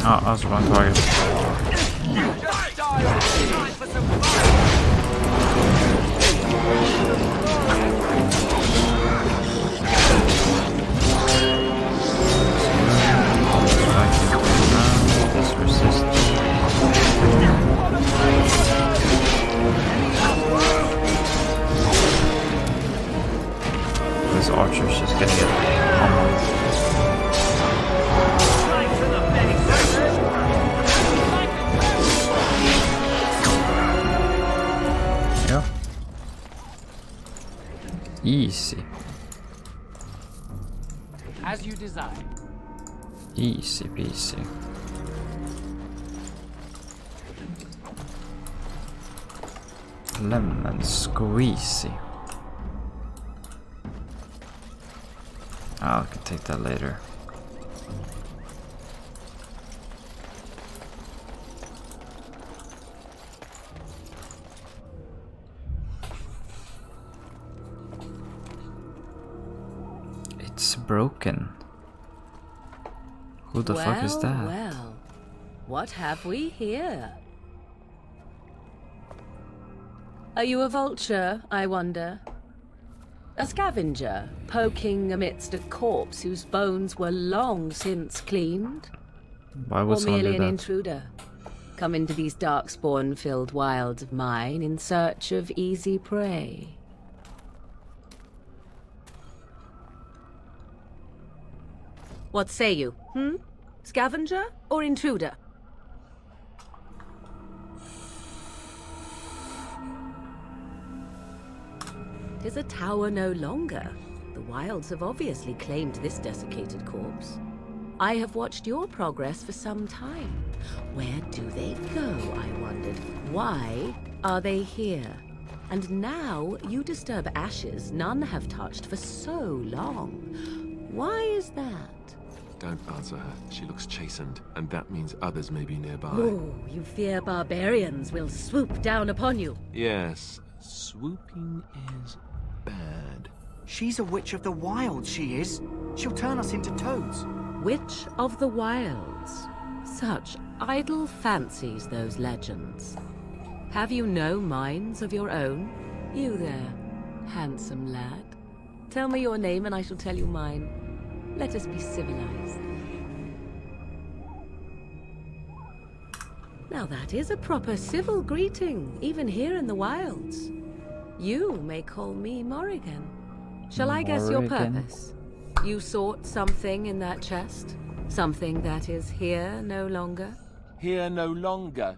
Oh, that's the wrong target. This resist. This archer's just getting it almost. Easy. As you desire. Easy peasy. Lemon squeezy. I can take that later. It's broken. Who the fuck is that? Well, what have we here? Are you a vulture, I wonder? A scavenger, poking amidst a corpse whose bones were long since cleaned? Why would or someone merely do an that? intruder, come into these darkspawn-filled wilds of mine in search of easy prey? What say you, Scavenger or intruder? Tis a tower no longer. The wilds have obviously claimed this desiccated corpse. I have watched your progress for some time. Where do they go, I wondered? Why are they here? And now you disturb ashes none have touched for so long. Why is that? Don't answer her. She looks chastened, and that means others may be nearby. Oh, you fear barbarians will swoop down upon you. Yes, swooping is bad. She's a witch of the wilds, she is. She'll turn us into toads. Witch of the Wilds. Such idle fancies, those legends. Have you no minds of your own? You there, handsome lad. Tell me your name and I shall tell you mine. Let us be civilized. Now that is a proper civil greeting, even here in the wilds. You may call me Morrigan. Shall I guess your Morrigan. purpose? You sought something in that chest? Something that is here no longer? Here no longer.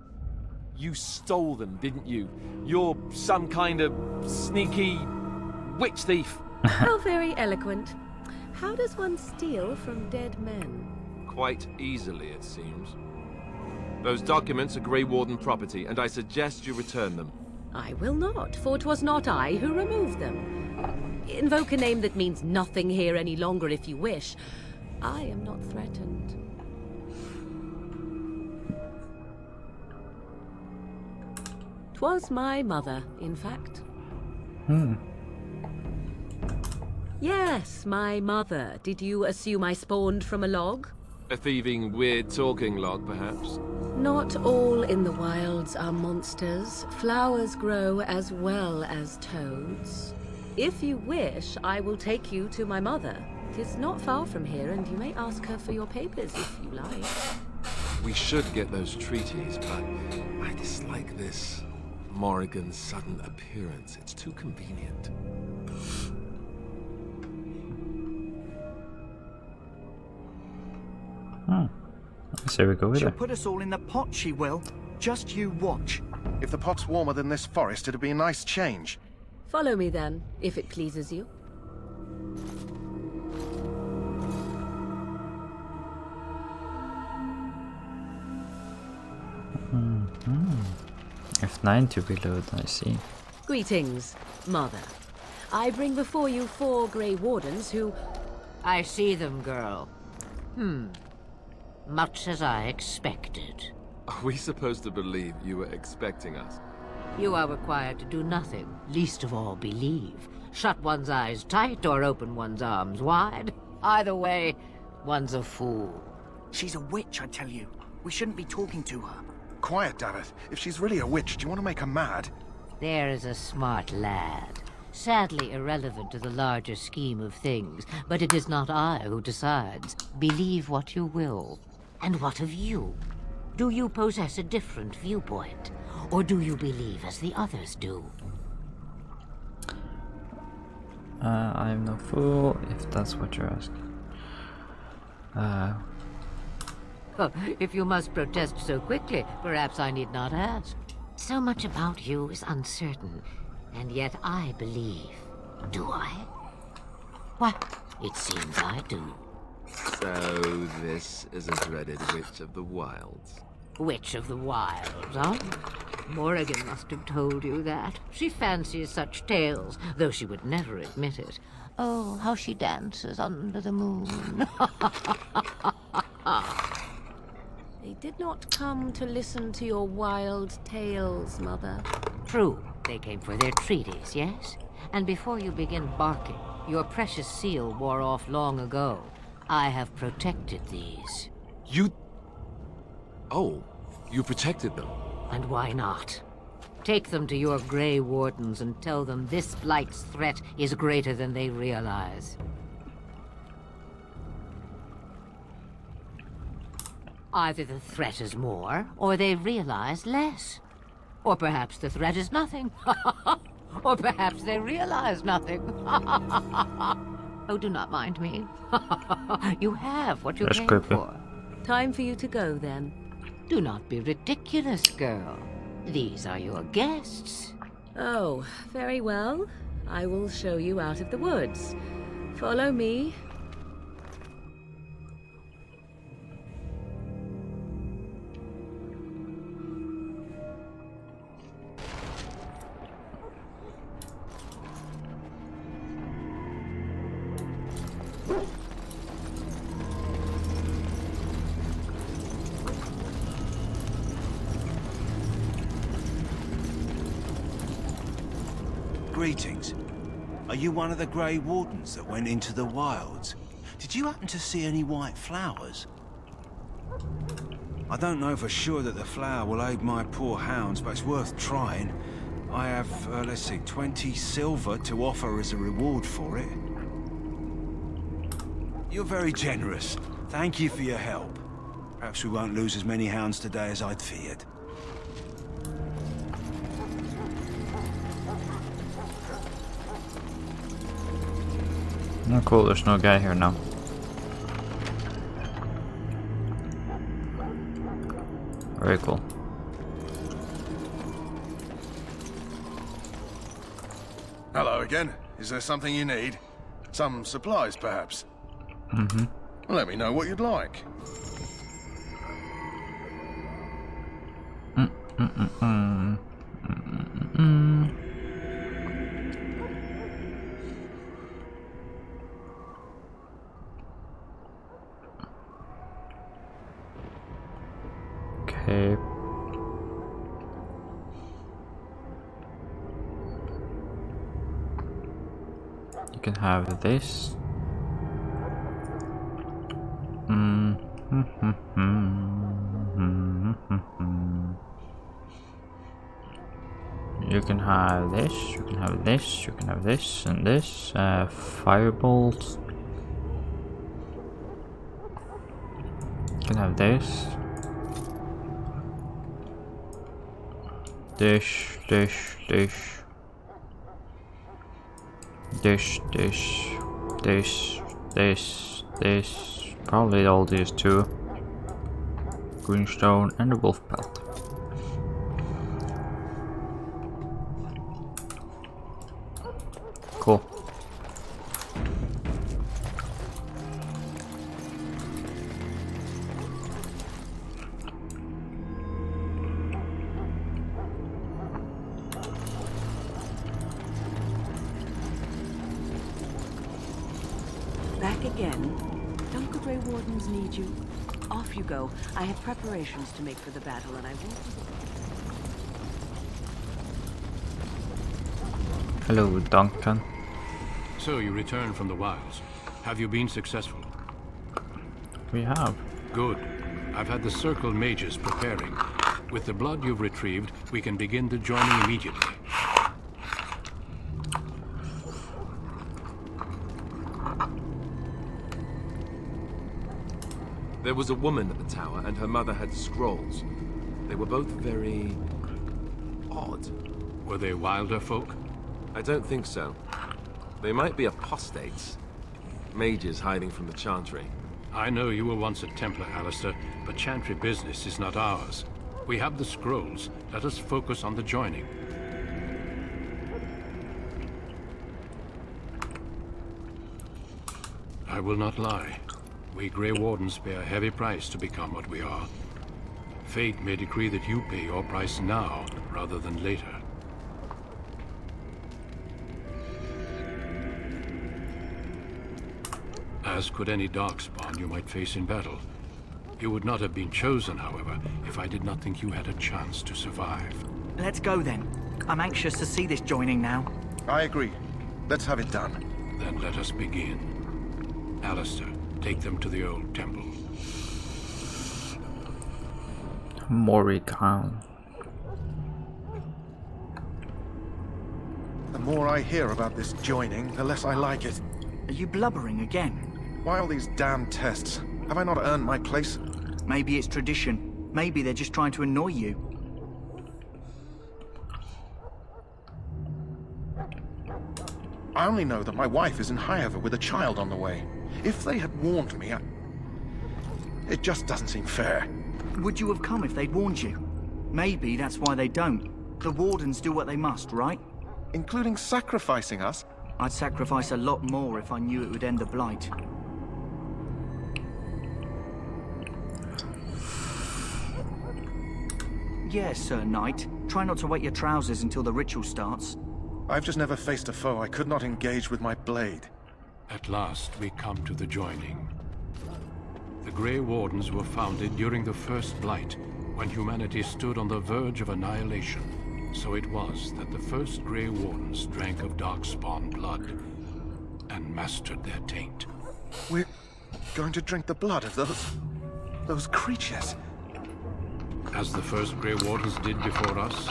You stole them, didn't you? You're some kind of sneaky witch thief. How very eloquent. How does one steal from dead men? Quite easily, it seems. Those documents are Grey Warden property, and I suggest you return them. I will not, for 'twas not I who removed them. Invoke a name that means nothing here any longer if you wish. I am not threatened. 'Twas my mother, in fact. Yes, my mother. Did you assume I spawned from a log? A thieving, weird-talking log, perhaps? Not all in the wilds are monsters. Flowers grow as well as toads. If you wish, I will take you to my mother. 'Tis not far from here, and you may ask her for your papers if you like. We should get those treaties, but I dislike this Morrigan's sudden appearance. It's too convenient. So we go with She'll her. put us all in the pot, she will. Just you watch. If the pot's warmer than this forest, it'd be a nice change. Follow me then, if it pleases you. F9 to reload, I see. Greetings, Mother. I bring before you 4 Grey Wardens who... I see them, girl. Much as I expected. Are we supposed to believe you were expecting us? You are required to do nothing, least of all believe. Shut one's eyes tight or open one's arms wide. Either way, one's a fool. She's a witch, I tell you. We shouldn't be talking to her. Quiet, damn it. If she's really a witch, do you want to make her mad? There is a smart lad. Sadly irrelevant to the larger scheme of things, but it is not I who decides. Believe what you will. And what of you? Do you possess a different viewpoint? Or do you believe as the others do? I am no fool, if that's what you're asking. Oh, if you must protest so quickly, perhaps I need not ask. So much about you is uncertain, and yet I believe. Do I? Why, it seems I do. So this is a dreaded Witch of the Wilds. Witch of the Wilds, huh? Morrigan must have told you that. She fancies such tales, though she would never admit it. Oh, how she dances under the moon. They did not come to listen to your wild tales, Mother. True, they came for their treaties, yes? And before you begin barking, your precious seal wore off long ago. I have protected these. You... Oh, you protected them. And why not? Take them to your Grey Wardens and tell them this Blight's threat is greater than they realize. Either the threat is more, or they realize less. Or perhaps the threat is nothing. Or perhaps they realize nothing. Oh, do not mind me. You have what you That's came creepy. for. Time for you to go, then. Do not be ridiculous, girl. These are your guests. Oh, very well. I will show you out of the woods. Follow me. Greetings. Are you one of the Grey Wardens that went into the wilds? Did you happen to see any white flowers? I don't know for sure that the flower will aid my poor hounds, but it's worth trying. I have, let's see, 20 silver to offer as a reward for it. You're very generous. Thank you for your help. Perhaps we won't lose as many hounds today as I'd feared. Oh, cool, there's no guy here now. Very cool. Hello again. Is there something you need? Some supplies, perhaps? Mm-hmm. Let me know what you'd like. Okay. You can have this. You can have this, you can have this, you can have this and this. Firebolt. You can have this. Dish, dish, dish. Dish, dish, dish, this, this. Probably all these two. Greenstone and the wolf pelt. Cool. Back again? Don't the Grey Wardens need you? Off you go. I have preparations to make for the battle, and I won't... Hello, Duncan. So you returned from the wilds. Have you been successful? We have. Good. I've had the Circle mages preparing. With the blood you've retrieved, we can begin the joining immediately. There was a woman at the tower, and her mother had scrolls. They were both very... odd. Were they wilder folk? I don't think so. They might be apostates. Mages hiding from the Chantry. I know you were once a Templar, Alistair, but Chantry business is not ours. We have the scrolls. Let us focus on the joining. I will not lie. We Grey Wardens pay a heavy price to become what we are. Fate may decree that you pay your price now, rather than later. As could any Darkspawn you might face in battle. You would not have been chosen, however, if I did not think you had a chance to survive. Let's go then. I'm anxious to see this joining now. I agree. Let's have it done. Then let us begin. Alistair, take them to the old temple. Morrigan. The more I hear about this joining, the less I like it. Are you blubbering again? Why all these damn tests? Have I not earned my place? Maybe it's tradition. Maybe they're just trying to annoy you. I only know that my wife is in Highever with a child on the way. If they had warned me, it just doesn't seem fair. Would you have come if they'd warned you? Maybe that's why they don't. The Wardens do what they must, right? Including sacrificing us? I'd sacrifice a lot more if I knew it would end the Blight. Yes, Sir Knight. Try not to wet your trousers until the ritual starts. I've just never faced a foe I could not engage with my blade. At last, we come to the joining. The Grey Wardens were founded during the First Blight, when humanity stood on the verge of annihilation. So it was that the first Grey Wardens drank of Darkspawn blood and mastered their taint. We're going to drink the blood of those creatures. As the first Grey Wardens did before us,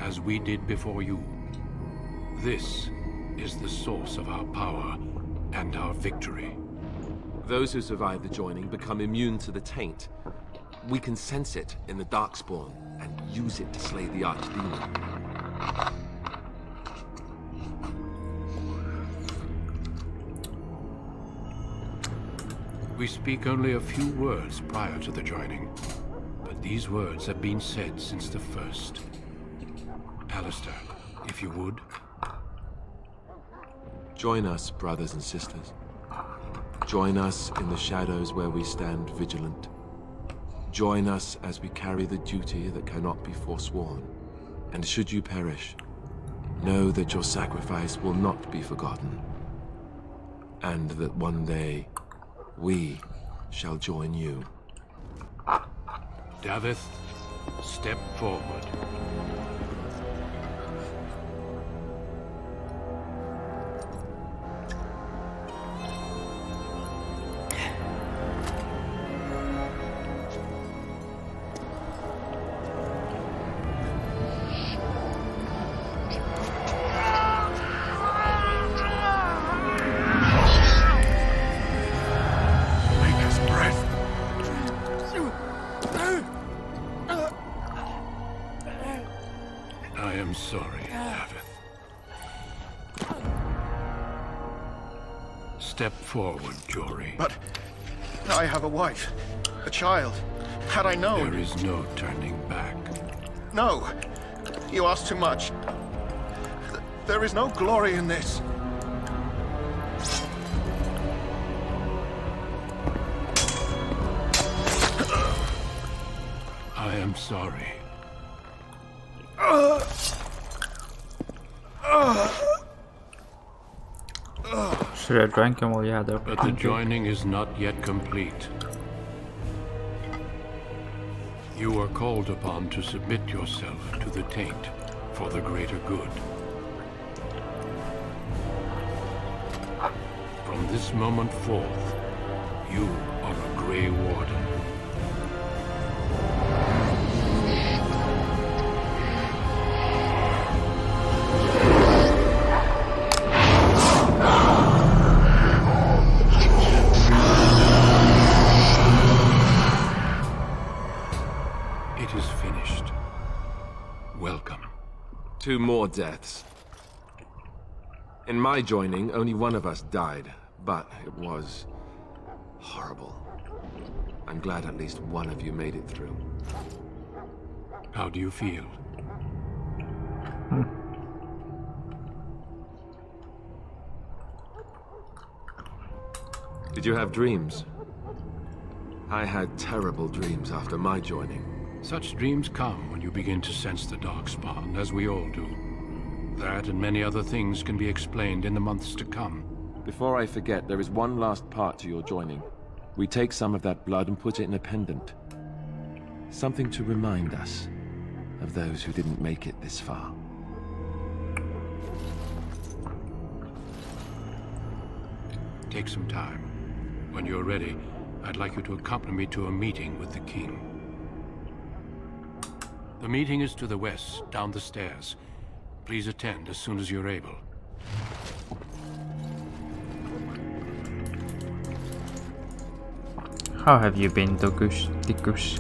as we did before you. This is the source of our power and our victory. Those who survive the joining become immune to the taint. We can sense it in the Darkspawn and use it to slay the Archdemon. We speak only a few words prior to the joining, but these words have been said since the first. Alistair, if you would. Join us, brothers and sisters. Join us in the shadows where we stand vigilant. Join us as we carry the duty that cannot be forsworn. And should you perish, know that your sacrifice will not be forgotten. And that one day, we shall join you. Davith, step forward. I am sorry, Davith. Step forward, Jory. But I have a wife, a child. Had I known... There is no turning back. No! You ask too much. There is no glory in this. I am sorry. Should have drank him while you had the But the joining is not yet complete. You are called upon to submit yourself to the taint for the greater good. From this moment forth, you are a Grey Warden. It is finished. Welcome. 2 more deaths. In my joining, only one of us died, but it was horrible. I'm glad at least one of you made it through. How do you feel? Did you have dreams? I had terrible dreams after my joining. Such dreams come when you begin to sense the Darkspawn, as we all do. That and many other things can be explained in the months to come. Before I forget, there is one last part to your joining. We take some of that blood and put it in a pendant. Something to remind us of those who didn't make it this far. Take some time. When you're ready, I'd like you to accompany me to a meeting with the king. The meeting is to the west, down the stairs. Please attend as soon as you're able. How have you been, Dickus?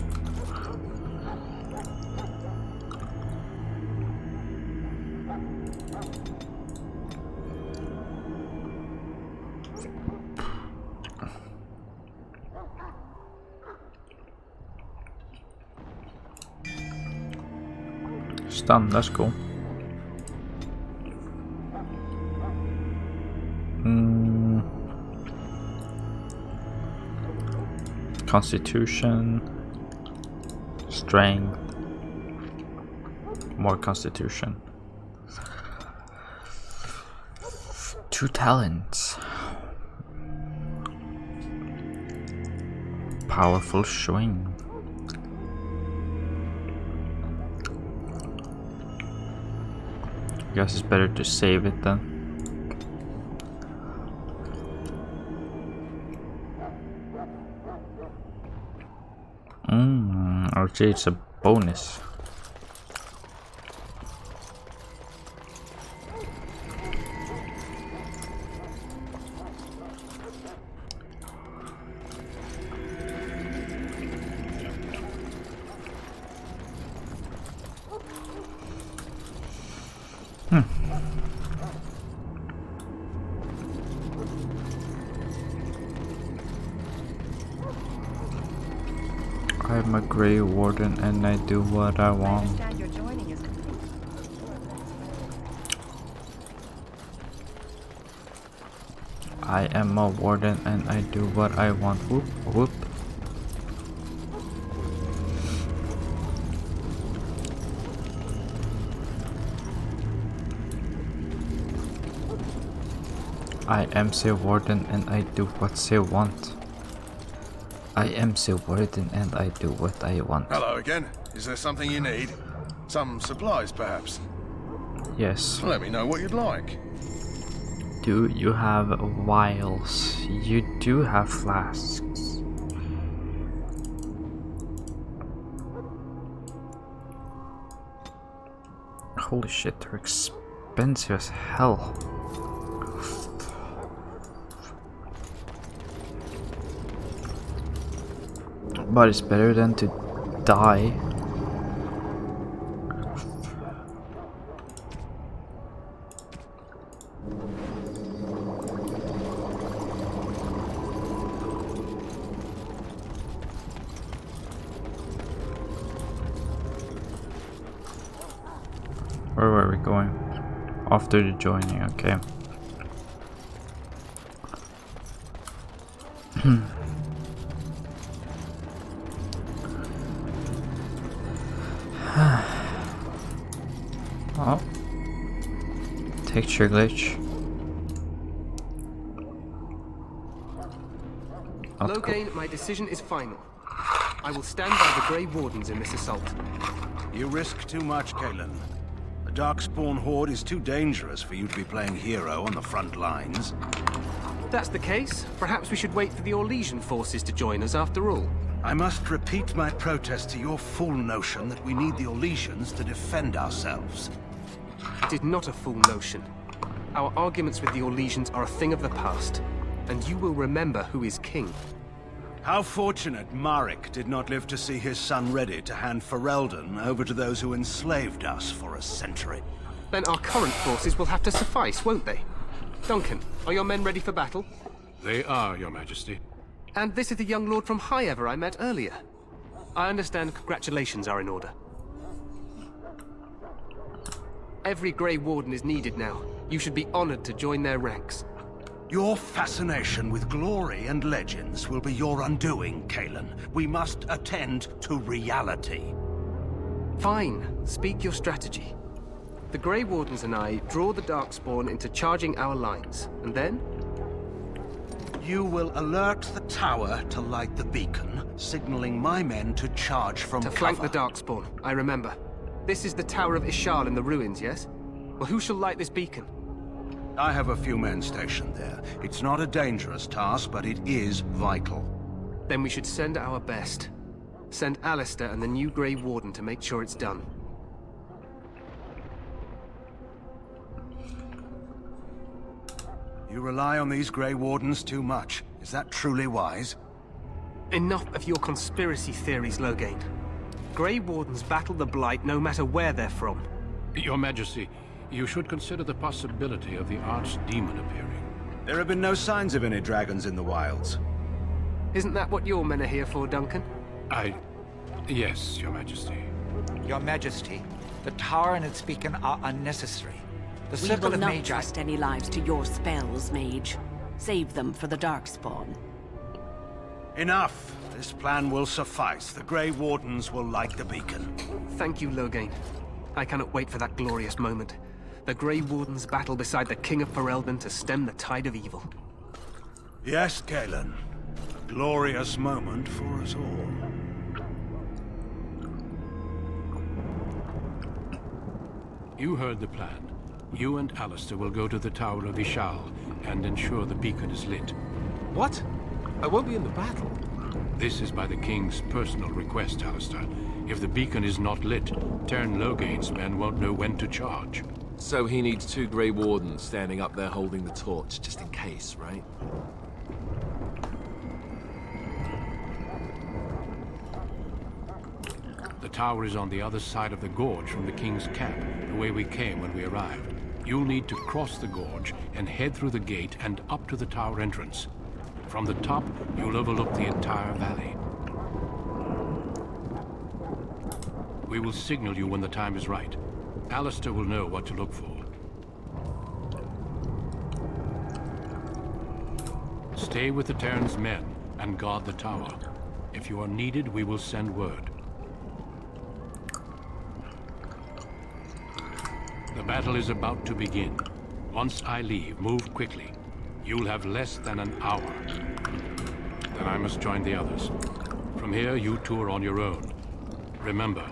Stun, that's cool. Constitution, strength, more constitution. 2 talents. Powerful swing. I guess it's better to save it then. Actually, it's a bonus. Grey Warden and I do what I want. understand your joining is complete. I am a warden and I do what I want. Whoop, whoop. I am Sir Warden and I do what Sir want. I am Sir Warden and I do what I want. Hello again. Is there something you need? Some supplies, perhaps? Yes. Let me know what you'd like. Do you have vials? You do have flasks. Holy shit, they're expensive as hell. But it's better than to die. Where were we going? After the joining, okay. Oh. Texture glitch. Loghain, my decision is final. I will stand by the Grey Wardens in this assault. You risk too much, Cailan. The Darkspawn Horde is too dangerous for you to be playing hero on the front lines. If that's the case, perhaps we should wait for the Orlesian forces to join us after all. I must repeat my protest to your fool notion that we need the Orlesians to defend ourselves. It is not a fool notion. Our arguments with the Orlesians are a thing of the past, and you will remember who is king. How fortunate Marek did not live to see his son ready to hand Ferelden over to those who enslaved us for a century. Then our current forces will have to suffice, won't they? Duncan, are your men ready for battle? They are, Your Majesty. And this is the young lord from High Ever I met earlier. I understand congratulations are in order. Every Grey Warden is needed now. You should be honored to join their ranks. Your fascination with glory and legends will be your undoing, Cailan. We must attend to reality. Fine. Speak your strategy. The Grey Wardens and I draw the Darkspawn into charging our lines, and then? You will alert the tower to light the beacon, signaling my men to charge from cover. To flank the Darkspawn, I remember. This is the Tower of Ishal in the ruins, yes? Well, who shall light this beacon? I have a few men stationed there. It's not a dangerous task, but it is vital. Then we should send our best. Send Alistair and the new Grey Warden to make sure it's done. You rely on these Grey Wardens too much. Is that truly wise? Enough of your conspiracy theories, Loghain. Grey Wardens battle the Blight no matter where they're from. Your Majesty, you should consider the possibility of the Archdemon appearing. There have been no signs of any dragons in the wilds. Isn't that what your men are here for, Duncan? Yes, Your Majesty. Your Majesty, the tower and its beacon are unnecessary. The We Circle will of not Magi... trust any lives to your spells, Mage. Save them for the Darkspawn. Enough! This plan will suffice. The Grey Wardens will light the beacon. Thank you, Loghain. I cannot wait for that glorious moment. The Grey Wardens battle beside the King of Ferelden to stem the tide of evil. Yes, Cailan. A glorious moment for us all. You heard the plan. You and Alistair will go to the Tower of Ishal and ensure the beacon is lit. What? I won't be in the battle. This is by the King's personal request, Alistair. If the beacon is not lit, Teyrn Loghain's men won't know when to charge. So he needs 2 Grey Wardens standing up there holding the torch, just in case, right? The tower is on the other side of the gorge from the King's camp, the way we came when we arrived. You'll need to cross the gorge and head through the gate and up to the tower entrance. From the top, you'll overlook the entire valley. We will signal you when the time is right. Alistair will know what to look for. Stay with the Terran's men and guard the tower. If you are needed, we will send word. The battle is about to begin. Once I leave, move quickly. You'll have less than an hour. Then I must join the others. From here, you two are on your own. Remember,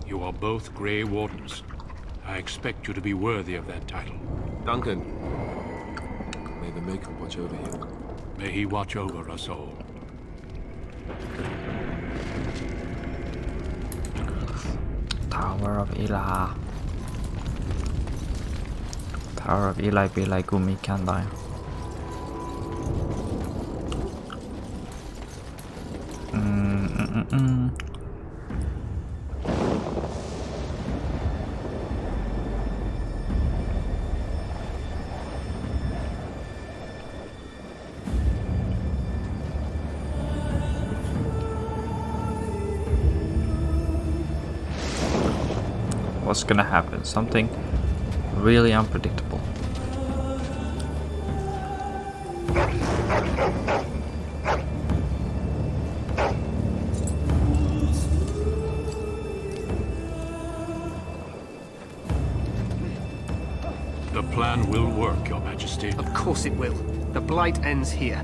you are both Grey Wardens. I expect you to be worthy of that title. Duncan, may the Maker watch over you. May he watch over us all. Tower of Eli. Tower of Eli be like Gumi Kandai. What's gonna happen? Something really unpredictable. The plan will work, Your Majesty. Of course it will. The Blight ends here.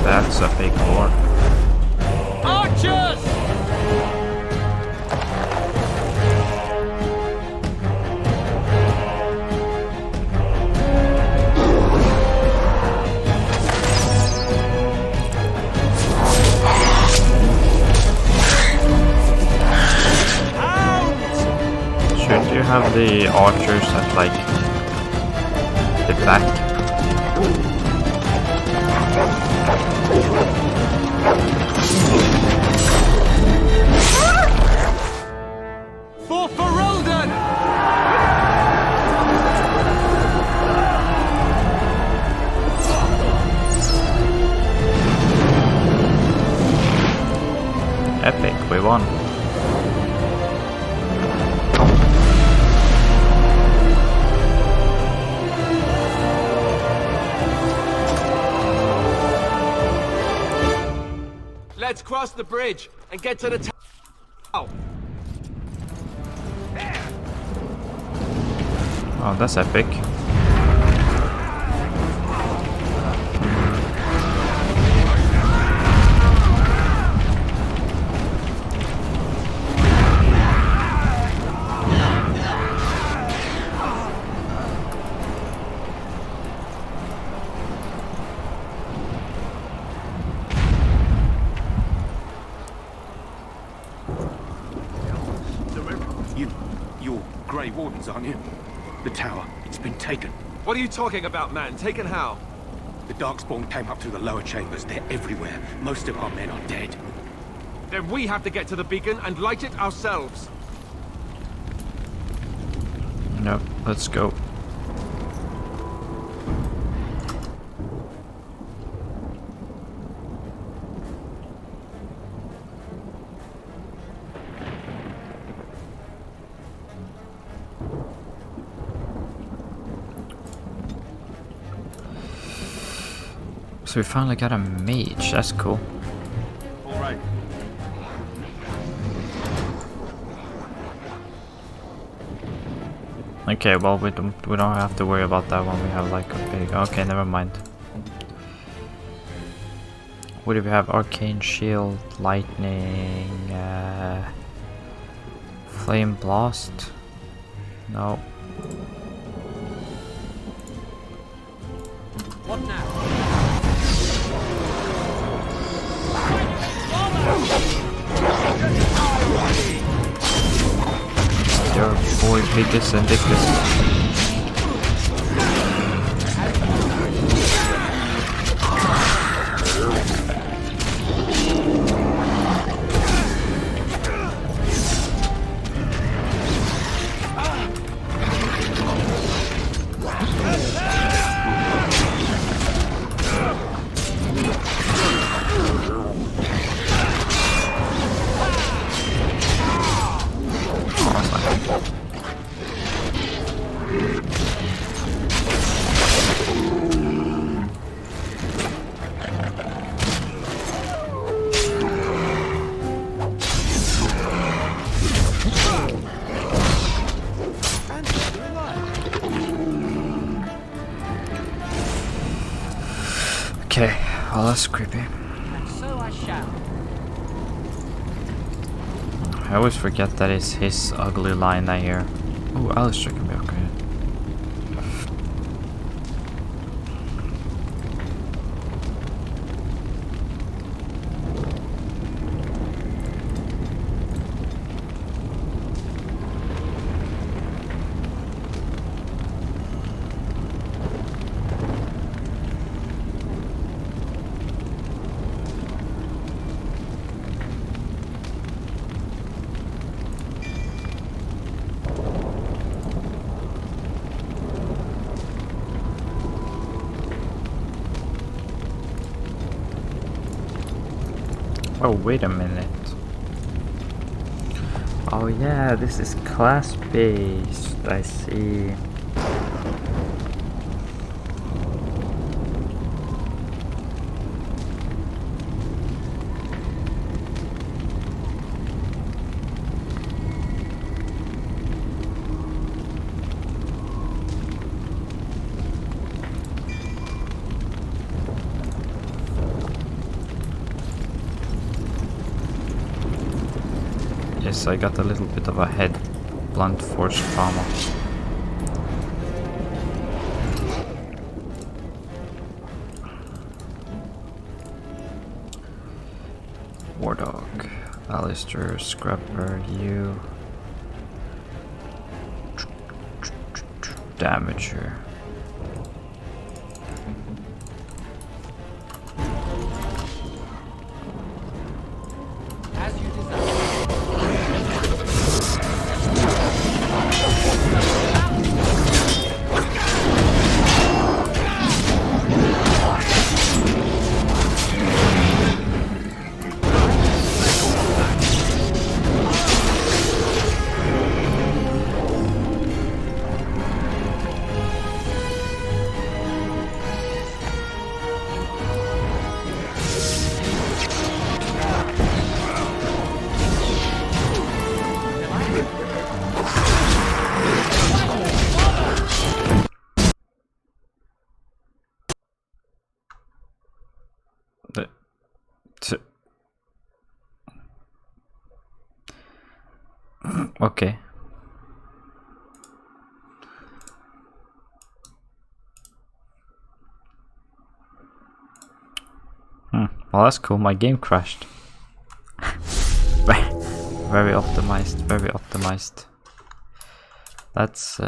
That's a fake war. Archers! Shouldn't you have the archers at like the back? For Ferelden! Epic, we won. Let's cross the bridge and get to the tower. Oh, that's epic. You're Grey Wardens, aren't you? The tower, it's been taken. What are you talking about, man? Taken how? The Darkspawn came up through the lower chambers. They're everywhere. Most of our men are dead. Then we have to get to the beacon and light it ourselves. Nope, let's go. So we finally got a mage, that's cool. Alright. Okay, well we don't have to worry about that when we have like a big. Okay, never mind. What do we have? Arcane shield, lightning, flame blast. No. What now? Your boy Vicus and Vicus. Okay, well that's creepy. And so I shall. I always forget that it's his ugly line I hear. Oh, Alistair can be upgraded. Oh, wait a minute. Oh yeah, this is class-based, I see. Yes, I got a little bit of a head blunt force trauma. War Dog, Alistair, Scrapper, you. Damager. As you desire. Okay. Well, that's cool. My game crashed. Very optimized. Very optimized. That's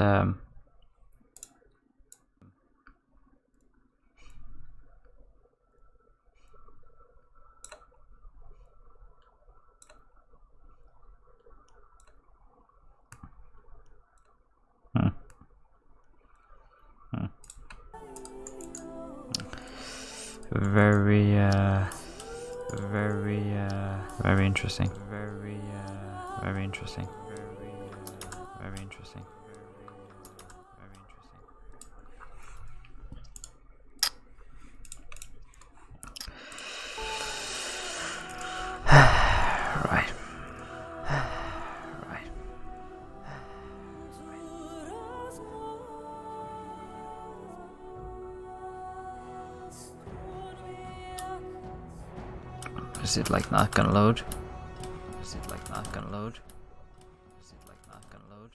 very very interesting. Very interesting. Very interesting. Is it like not gonna load? Is it like not gonna load? Is it like not gonna load?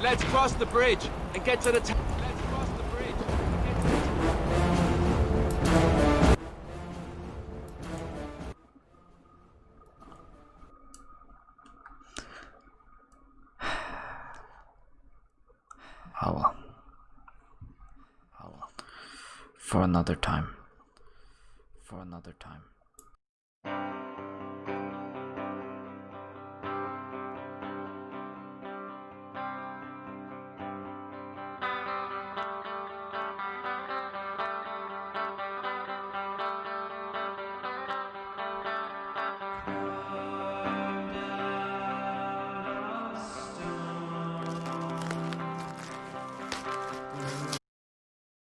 Let's cross the bridge and get to the town. Let's cross the bridge and get to the Oh well. Oh well. For another time. For another time.